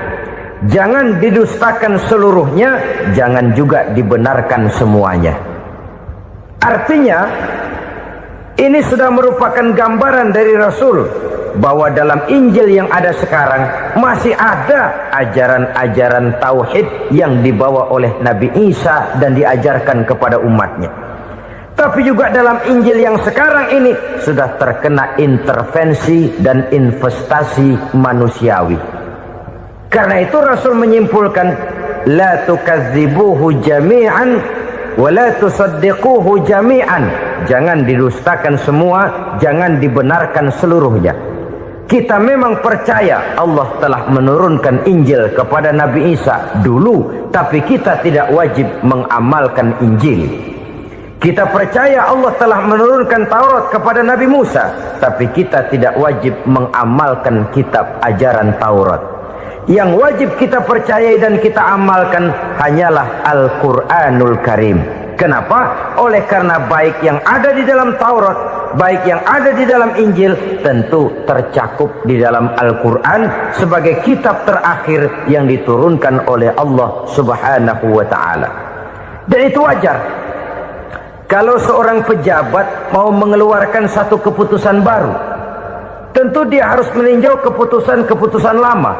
Jangan didustakan seluruhnya, jangan juga dibenarkan semuanya. Artinya, ini sudah merupakan gambaran dari Rasul bahwa dalam Injil yang ada sekarang masih ada ajaran-ajaran tauhid yang dibawa oleh Nabi Isa dan diajarkan kepada umatnya. Tapi juga dalam Injil yang sekarang ini sudah terkena intervensi dan investasi manusiawi. Karena itu Rasul menyimpulkan, la tukadzibuhu jami'an wa la tusaddiquhu jami'an. Jangan didustakan semua, jangan dibenarkan seluruhnya. Kita memang percaya Allah telah menurunkan Injil kepada Nabi Isa dulu, tapi kita tidak wajib mengamalkan Injil. Kita percaya Allah telah menurunkan Taurat kepada Nabi Musa, tapi kita tidak wajib mengamalkan kitab ajaran Taurat. Yang wajib kita percayai dan kita amalkan hanyalah Al-Quranul Karim. Kenapa? Oleh karena baik yang ada di dalam Taurat, baik yang ada di dalam Injil, tentu tercakup di dalam Al-Quran sebagai kitab terakhir yang diturunkan oleh Allah Subhanahu wa Ta'ala. Dan itu wajar. Kalau seorang pejabat mau mengeluarkan satu keputusan baru, tentu dia harus meninjau keputusan-keputusan lama.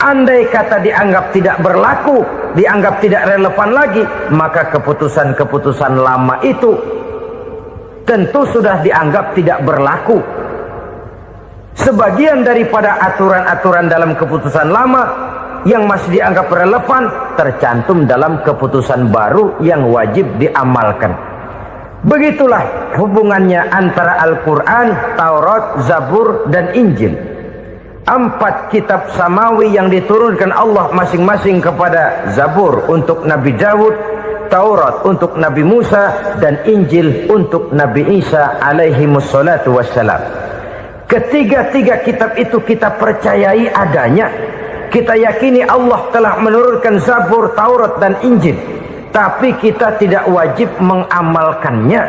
Andai kata dianggap tidak berlaku, dianggap tidak relevan lagi, maka keputusan-keputusan lama itu tentu sudah dianggap tidak berlaku. Sebagian daripada aturan-aturan dalam keputusan lama yang masih dianggap relevan tercantum dalam keputusan baru yang wajib diamalkan. Begitulah hubungannya antara Al-Quran, Taurat, Zabur, dan Injil. 4 kitab samawi yang diturunkan Allah masing-masing kepada Zabur untuk Nabi Daud, Taurat untuk Nabi Musa, dan Injil untuk Nabi Isa alaihi wassalatu wassalam. Ketiga-tiga kitab itu kita percayai adanya. Kita yakini Allah telah menurunkan Zabur, Taurat, dan Injil. Tapi kita tidak wajib mengamalkannya.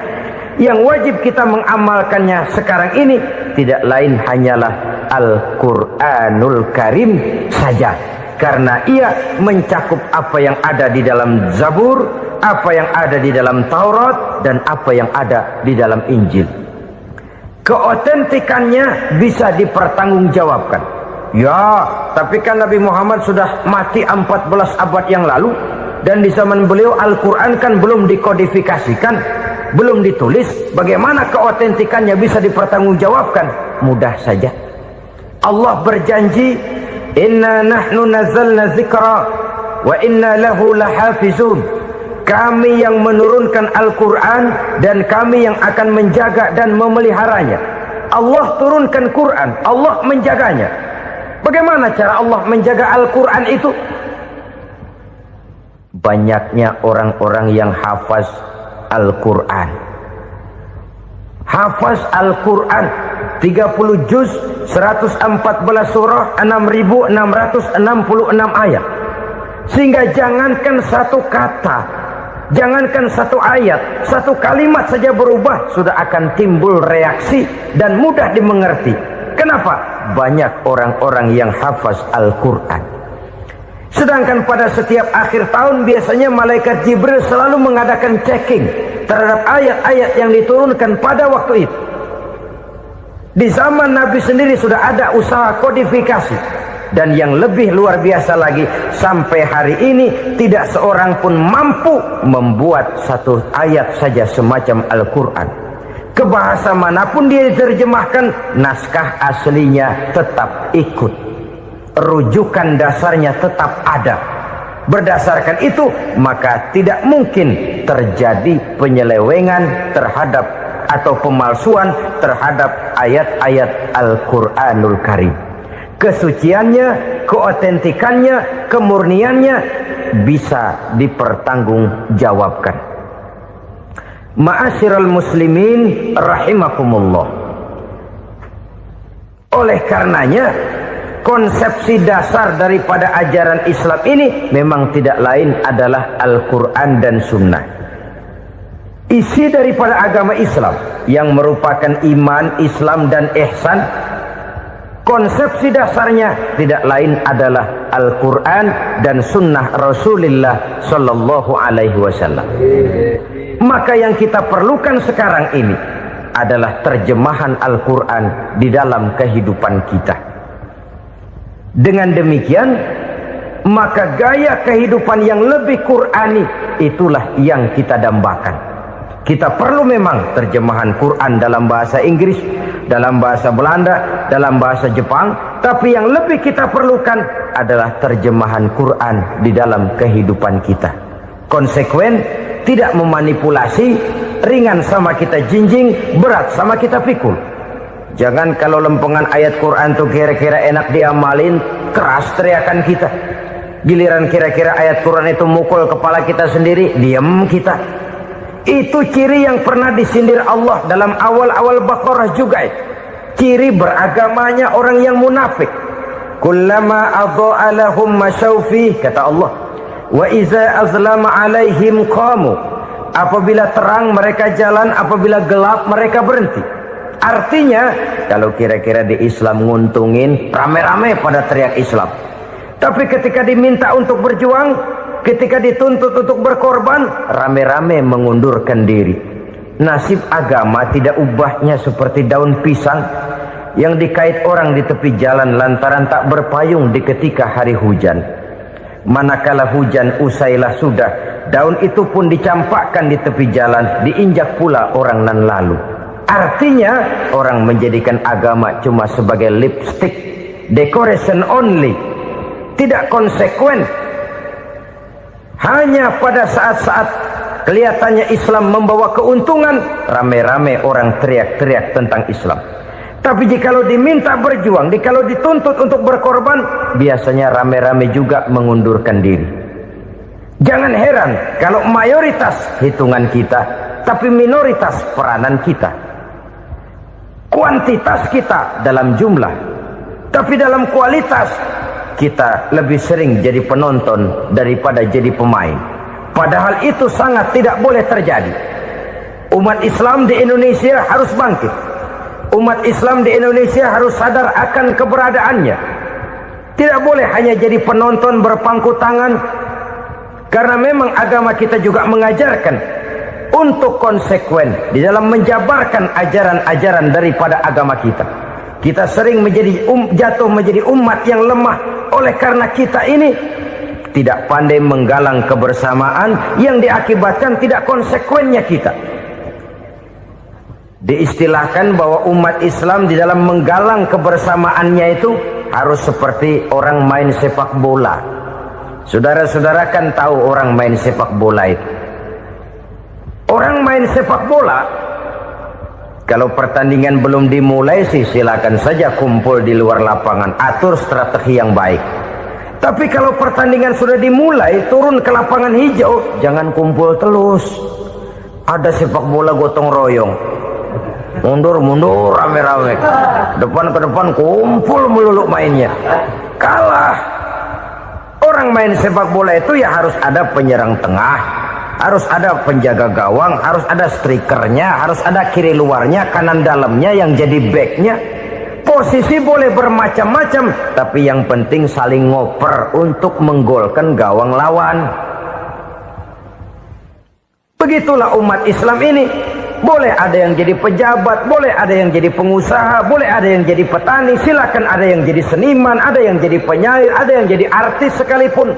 Yang wajib kita mengamalkannya sekarang ini tidak lain hanyalah Al-Quranul Karim saja. Karena ia mencakup apa yang ada di dalam Zabur, apa yang ada di dalam Taurat, dan apa yang ada di dalam Injil. Keotentikannya bisa dipertanggungjawabkan. Ya, tapi kan Nabi Muhammad sudah mati 14 abad yang lalu, dan di zaman beliau Al-Quran kan belum dikodifikasikan, belum ditulis. Bagaimana keotentikannya bisa dipertanggungjawabkan? Mudah saja. Allah berjanji, "Inna nahnu nazzalna dzikra wa inna lahu lahafizun." Kami yang menurunkan Al-Quran dan kami yang akan menjaga dan memeliharanya. Allah turunkan Quran, Allah menjaganya. Bagaimana cara Allah menjaga Al-Quran itu? Banyaknya orang-orang yang hafaz Al-Quran. Hafaz Al-Quran. 30 juz, 114 surah, 6.666 ayat. Sehingga jangankan satu kata, jangankan satu ayat, satu kalimat saja berubah sudah akan timbul reaksi dan mudah dimengerti. Kenapa? Banyak orang-orang yang hafaz Al-Quran. Sedangkan pada setiap akhir tahun biasanya malaikat Jibril selalu mengadakan checking terhadap ayat-ayat yang diturunkan pada waktu itu. Di zaman Nabi sendiri sudah ada usaha kodifikasi. Dan yang lebih luar biasa lagi, sampai hari ini tidak seorang pun mampu membuat satu ayat saja semacam Al-Quran. Ke bahasa manapun dia diterjemahkan, naskah aslinya tetap ikut. Rujukan dasarnya tetap ada. Berdasarkan itu, maka tidak mungkin terjadi penyelewengan terhadap atau pemalsuan terhadap ayat-ayat Al-Quranul Karim. Kesuciannya, keotentikannya, kemurniannya bisa dipertanggungjawabkan. Ma'asyiral muslimin rahimakumullah. Oleh karenanya, konsepsi dasar daripada ajaran Islam ini memang tidak lain adalah Al-Quran dan Sunnah. Isi daripada agama Islam yang merupakan iman, Islam dan ihsan, konsepsi dasarnya tidak lain adalah Al-Quran dan Sunnah Rasulullah Sallallahu Alaihi Wasallam. Maka yang kita perlukan sekarang ini adalah terjemahan Al-Quran di dalam kehidupan kita. Dengan demikian, maka gaya kehidupan yang lebih Qurani itulah yang kita dambakan. Kita perlu memang terjemahan Quran dalam bahasa Inggris, dalam bahasa Belanda, dalam bahasa Jepang, tapi yang lebih kita perlukan adalah terjemahan Quran di dalam kehidupan kita. Konsekuen, tidak memanipulasi, ringan sama kita jinjing, berat sama kita pikul. Jangan kalau lempengan ayat Quran tuh kira-kira enak diamalin, keras teriakan kita. Giliran kira-kira ayat Quran itu mukul kepala kita sendiri, diam kita. Itu ciri yang pernah disindir Allah dalam awal-awal Baqarah juga. Ciri beragamanya orang yang munafik. Kullama adha'a lahum masyawfi, kata Allah. Wa iza azlama alaihim qamu. Apabila terang mereka jalan, apabila gelap mereka berhenti. Artinya, kalau kira-kira di Islam nguntungin, rame-rame pada teriak Islam. Tapi ketika diminta untuk berjuang, ketika dituntut untuk berkorban, rame-rame mengundurkan diri. Nasib agama tidak ubahnya seperti daun pisang yang dikait orang di tepi jalan lantaran tak berpayung di ketika hari hujan. Manakala hujan usailah sudah, daun itu pun dicampakkan di tepi jalan, diinjak pula orang nan lalu. Artinya, orang menjadikan agama cuma sebagai lipstick, decoration only, tidak konsekuen. Hanya pada saat-saat kelihatannya Islam membawa keuntungan, rame-rame orang teriak-teriak tentang Islam. Tapi jikalau diminta berjuang, jikalau dituntut untuk berkorban, biasanya rame-rame juga mengundurkan diri. Jangan heran kalau mayoritas hitungan kita, tapi minoritas peranan kita. Kuantitas kita dalam jumlah, tapi dalam kualitas kita lebih sering jadi penonton daripada jadi pemain. Padahal itu sangat tidak boleh terjadi. Umat Islam di Indonesia harus bangkit. Umat Islam di Indonesia harus sadar akan keberadaannya. Tidak boleh hanya jadi penonton berpangku tangan. Karena memang agama kita juga mengajarkan untuk konsekuen di dalam menjabarkan ajaran-ajaran daripada agama kita. Kita sering jatuh menjadi umat yang lemah oleh karena kita ini tidak pandai menggalang kebersamaan yang diakibatkan tidak konsekuennya kita. Diistilahkan bahwa umat Islam di dalam menggalang kebersamaannya itu harus seperti orang main sepak bola. Saudara-saudara kan tahu orang main sepak bola itu. Orang main sepak bola, kalau pertandingan belum dimulai sih silakan saja kumpul di luar lapangan, atur strategi yang baik. Tapi kalau pertandingan sudah dimulai, turun ke lapangan hijau, jangan kumpul terus. Ada sepak bola gotong royong. mundur rame-rame, depan ke depan kumpul melulu mainnya. Kalah. Orang main sepak bola itu ya harus ada penyerang tengah, harus ada penjaga gawang, harus ada strikernya, harus ada kiri luarnya, kanan dalamnya yang jadi backnya. Posisi boleh bermacam-macam, tapi yang penting saling ngoper untuk menggolkan gawang lawan. Begitulah umat Islam ini. Boleh ada yang jadi pejabat, boleh ada yang jadi pengusaha, boleh ada yang jadi petani, silakan ada yang jadi seniman, ada yang jadi penyair, ada yang jadi artis sekalipun.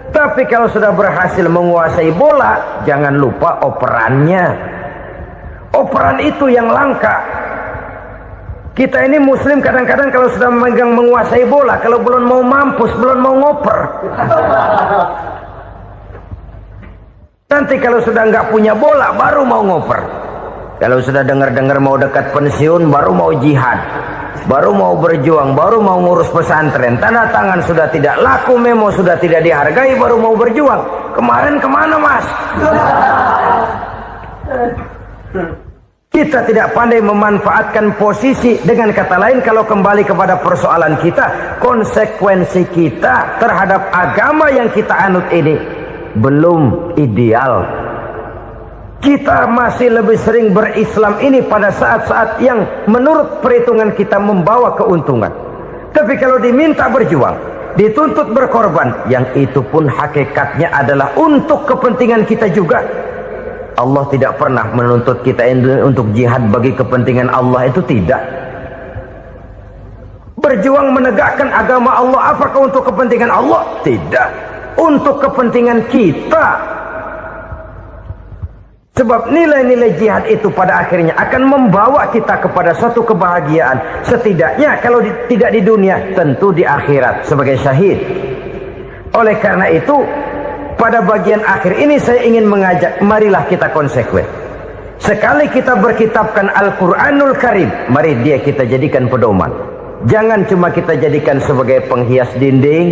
Tapi kalau sudah berhasil menguasai bola, jangan lupa operannya. Operan itu yang langka. Kita ini muslim kadang-kadang kalau sudah memegang menguasai bola, kalau belum mau mampus, belum mau ngoper. Nanti kalau sudah nggak punya bola, baru mau ngoper. Kalau sudah dengar-dengar mau dekat pensiun, baru mau jihad, baru mau berjuang, baru mau ngurus pesantren. Tanda tangan sudah tidak laku, memo sudah tidak dihargai, baru mau berjuang. Kemarin kemana mas? Kita tidak pandai memanfaatkan posisi. Dengan kata lain, kalau kembali kepada persoalan kita, konsekuensi kita terhadap agama yang kita anut ini belum ideal. Kita masih lebih sering berislam ini pada saat-saat yang menurut perhitungan kita membawa keuntungan. Tapi kalau diminta berjuang, dituntut berkorban, yang itu pun hakikatnya adalah untuk kepentingan kita juga. Allah tidak pernah menuntut kita untuk jihad bagi kepentingan Allah, itu tidak. Berjuang menegakkan agama Allah, apakah untuk kepentingan Allah? Tidak. Untuk kepentingan kita. Sebab nilai-nilai jihad itu pada akhirnya akan membawa kita kepada suatu kebahagiaan. Setidaknya kalau tidak di dunia, tentu di akhirat sebagai syahid. Oleh karena itu, pada bagian akhir ini saya ingin mengajak, marilah kita konsekuen. Sekali kita berkitabkan Al-Quranul Karim, mari dia kita jadikan pedoman. Jangan cuma kita jadikan sebagai penghias dinding,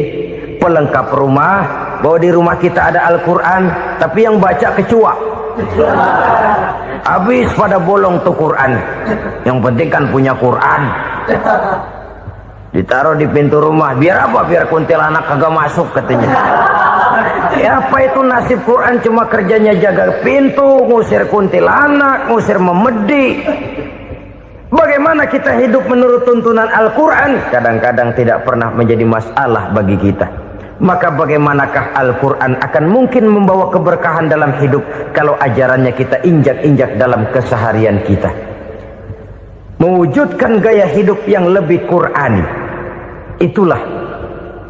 pelengkap rumah, bahwa di rumah kita ada Al-Quran, tapi yang baca kecoa. Habis pada bolong tuh Quran. Yang penting kan punya Quran. Ditaruh di pintu rumah, biar apa? Biar kuntilanak kagak masuk katanya. Ya apa itu nasib Quran, cuma kerjanya jaga pintu, ngusir kuntilanak, ngusir memedi. Bagaimana kita hidup menurut tuntunan Al-Quran? Kadang-kadang tidak pernah menjadi masalah bagi kita. Maka bagaimanakah Al-Quran akan mungkin membawa keberkahan dalam hidup kalau ajarannya kita injak-injak dalam keseharian kita? Mewujudkan gaya hidup yang lebih Qurani, itulah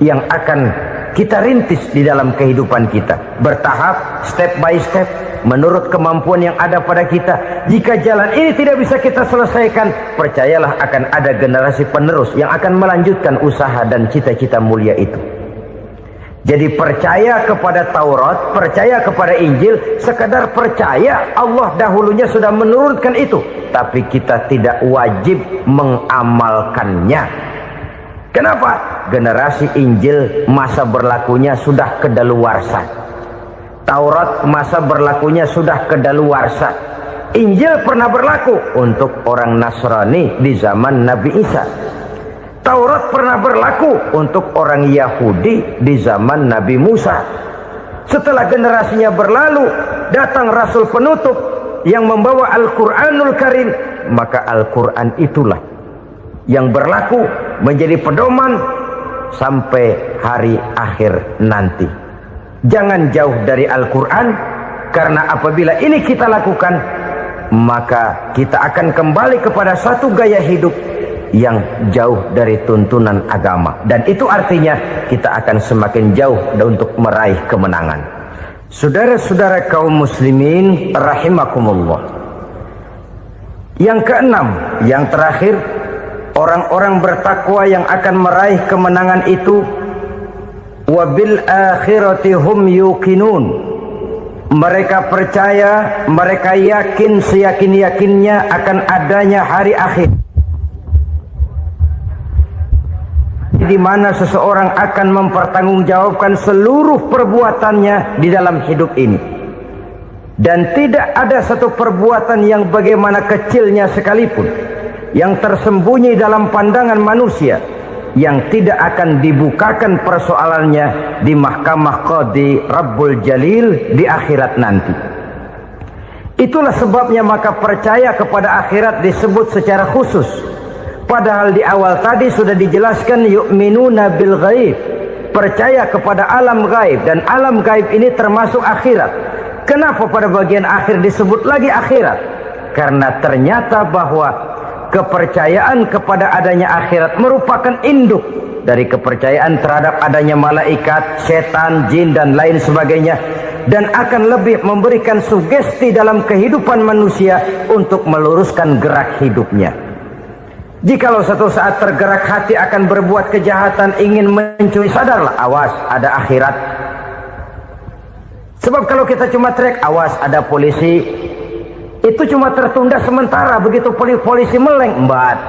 yang akan kita rintis di dalam kehidupan kita, bertahap, step by step, menurut kemampuan yang ada pada kita. Jika jalan ini tidak bisa kita selesaikan, percayalah akan ada generasi penerus yang akan melanjutkan usaha dan cita-cita mulia itu. Jadi percaya kepada Taurat, percaya kepada Injil, sekadar percaya Allah dahulunya sudah menurunkan itu, tapi kita tidak wajib mengamalkannya. Kenapa? Generasi Injil masa berlakunya sudah kedaluarsa. Taurat masa berlakunya sudah kedaluarsa. Injil pernah berlaku untuk orang Nasrani di zaman Nabi Isa. Taurat pernah berlaku untuk orang Yahudi di zaman Nabi Musa. Setelah generasinya berlalu, datang Rasul penutup yang membawa Al-Quranul Karim. Maka Al-Quran itulah yang berlaku menjadi pedoman sampai hari akhir nanti. Jangan jauh dari Al-Quran, karena apabila ini kita lakukan, maka kita akan kembali kepada satu gaya hidup yang jauh dari tuntunan agama, dan itu artinya kita akan semakin jauh untuk meraih kemenangan. Saudara-saudara kaum muslimin rahimakumullah. Yang keenam, yang terakhir, orang-orang bertakwa yang akan meraih kemenangan itu wabil akhirati hum yuqinun. Mereka percaya, mereka yakin seyakin-yakinnya akan adanya hari akhir, di mana seseorang akan mempertanggungjawabkan seluruh perbuatannya di dalam hidup ini. Dan tidak ada satu perbuatan yang bagaimana kecilnya sekalipun yang tersembunyi dalam pandangan manusia yang tidak akan dibukakan persoalannya di mahkamah Qadi Rabbul Jalil di akhirat nanti. Itulah sebabnya maka percaya kepada akhirat disebut secara khusus. Padahal di awal tadi sudah dijelaskan yu'minuna bil ghaib, percaya kepada alam gaib, dan alam gaib ini termasuk akhirat. Kenapa pada bagian akhir disebut lagi akhirat? Karena ternyata bahwa kepercayaan kepada adanya akhirat merupakan induk dari kepercayaan terhadap adanya malaikat, setan, jin, dan lain sebagainya, dan akan lebih memberikan sugesti dalam kehidupan manusia untuk meluruskan gerak hidupnya. Jikalau satu saat tergerak hati akan berbuat kejahatan, ingin mencuri, sadarlah, awas ada akhirat. Sebab kalau kita cuma teriak awas ada polisi, itu cuma tertunda sementara. Begitu polisi meleng, embat.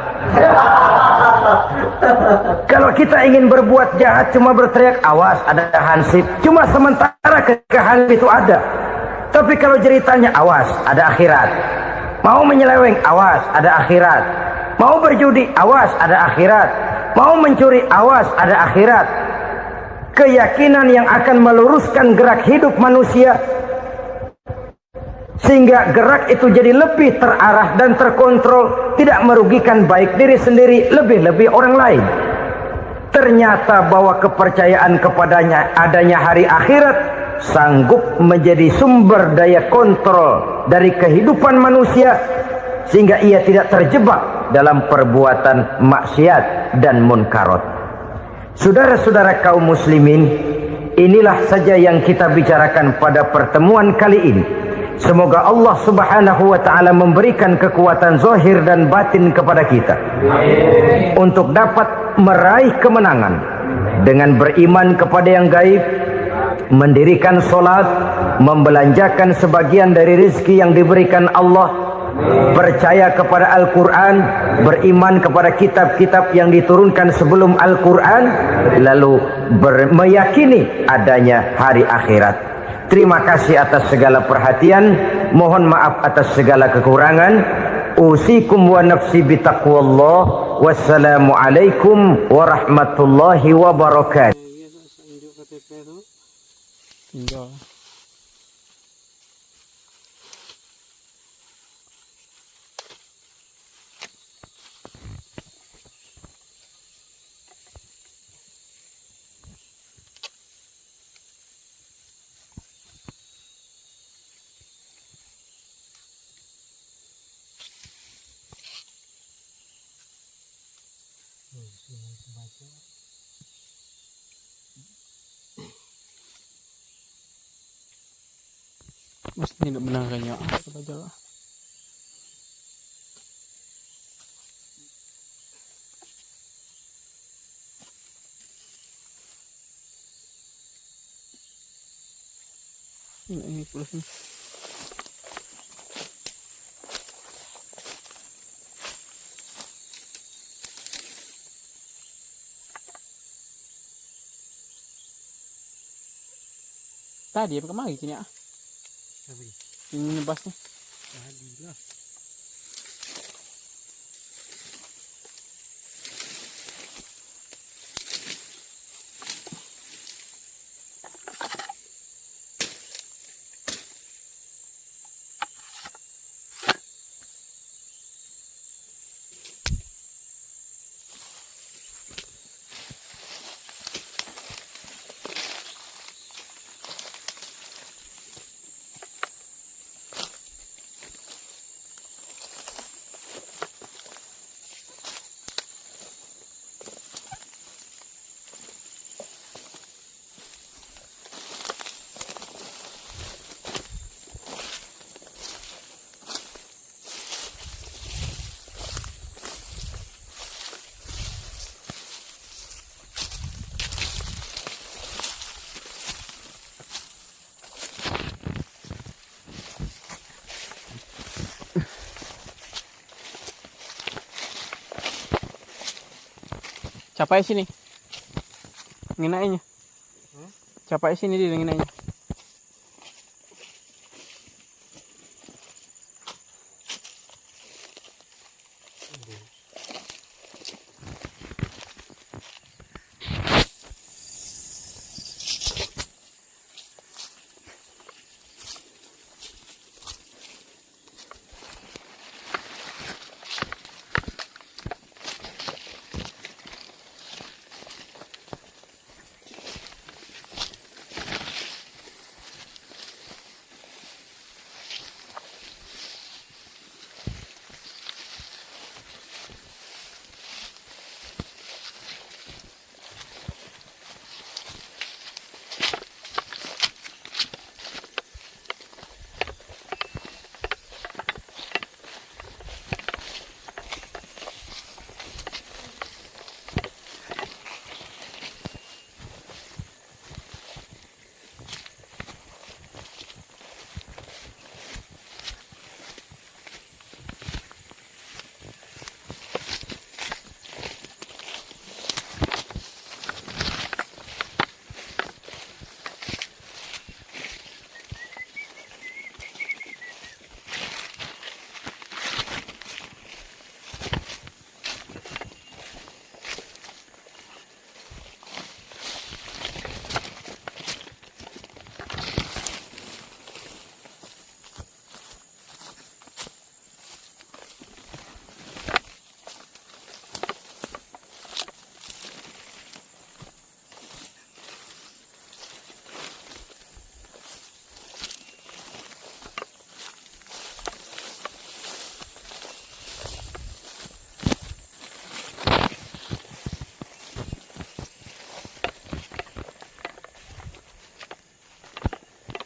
Kalau kita ingin berbuat jahat cuma berteriak awas ada hansip, cuma sementara ketika hansip itu ada. Tapi kalau ceritanya awas ada akhirat, mau menyeleweng awas ada akhirat, mau berjudi awas ada akhirat, mau mencuri awas ada akhirat. Keyakinan yang akan meluruskan gerak hidup manusia sehingga gerak itu jadi lebih terarah dan terkontrol, tidak merugikan baik diri sendiri, lebih-lebih orang lain. Ternyata bahwa kepercayaan kepadanya adanya hari akhirat sanggup menjadi sumber daya kontrol dari kehidupan manusia sehingga ia tidak terjebak dalam perbuatan maksiat dan munkarat. Saudara-saudara kaum muslimin, inilah saja yang kita bicarakan pada pertemuan kali ini. Semoga Allah subhanahu wa ta'ala memberikan kekuatan zahir dan batin kepada kita untuk dapat meraih kemenangan dengan beriman kepada yang gaib, mendirikan solat, membelanjakan sebagian dari rezeki yang diberikan Allah, percaya kepada Al-Quran, beriman kepada kitab-kitab yang diturunkan sebelum Al-Quran, lalu meyakini adanya hari akhirat. Terima kasih atas segala perhatian, mohon maaf atas segala kekurangan. Usikum wa nafsi bitaqwallah. Wassalamualaikum warahmatullahi wabarakatuh. Mas tidak benar kayaknya. Kita baca lah. Ini plus nih. Tadi apa kemari sini ah? Ini nebasnya. Tadi lah. Capai sini. Nginainya. Capai sini dia nginainya.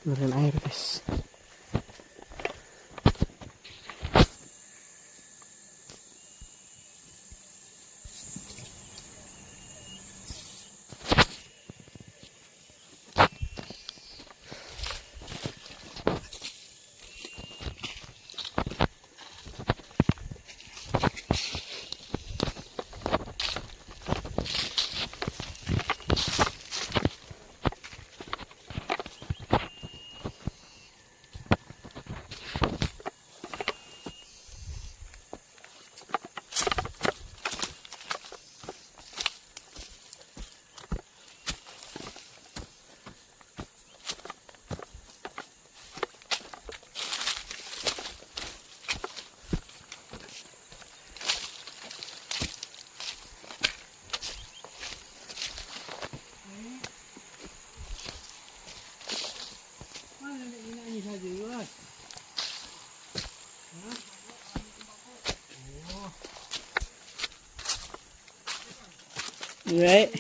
Benerin air guys. Vậy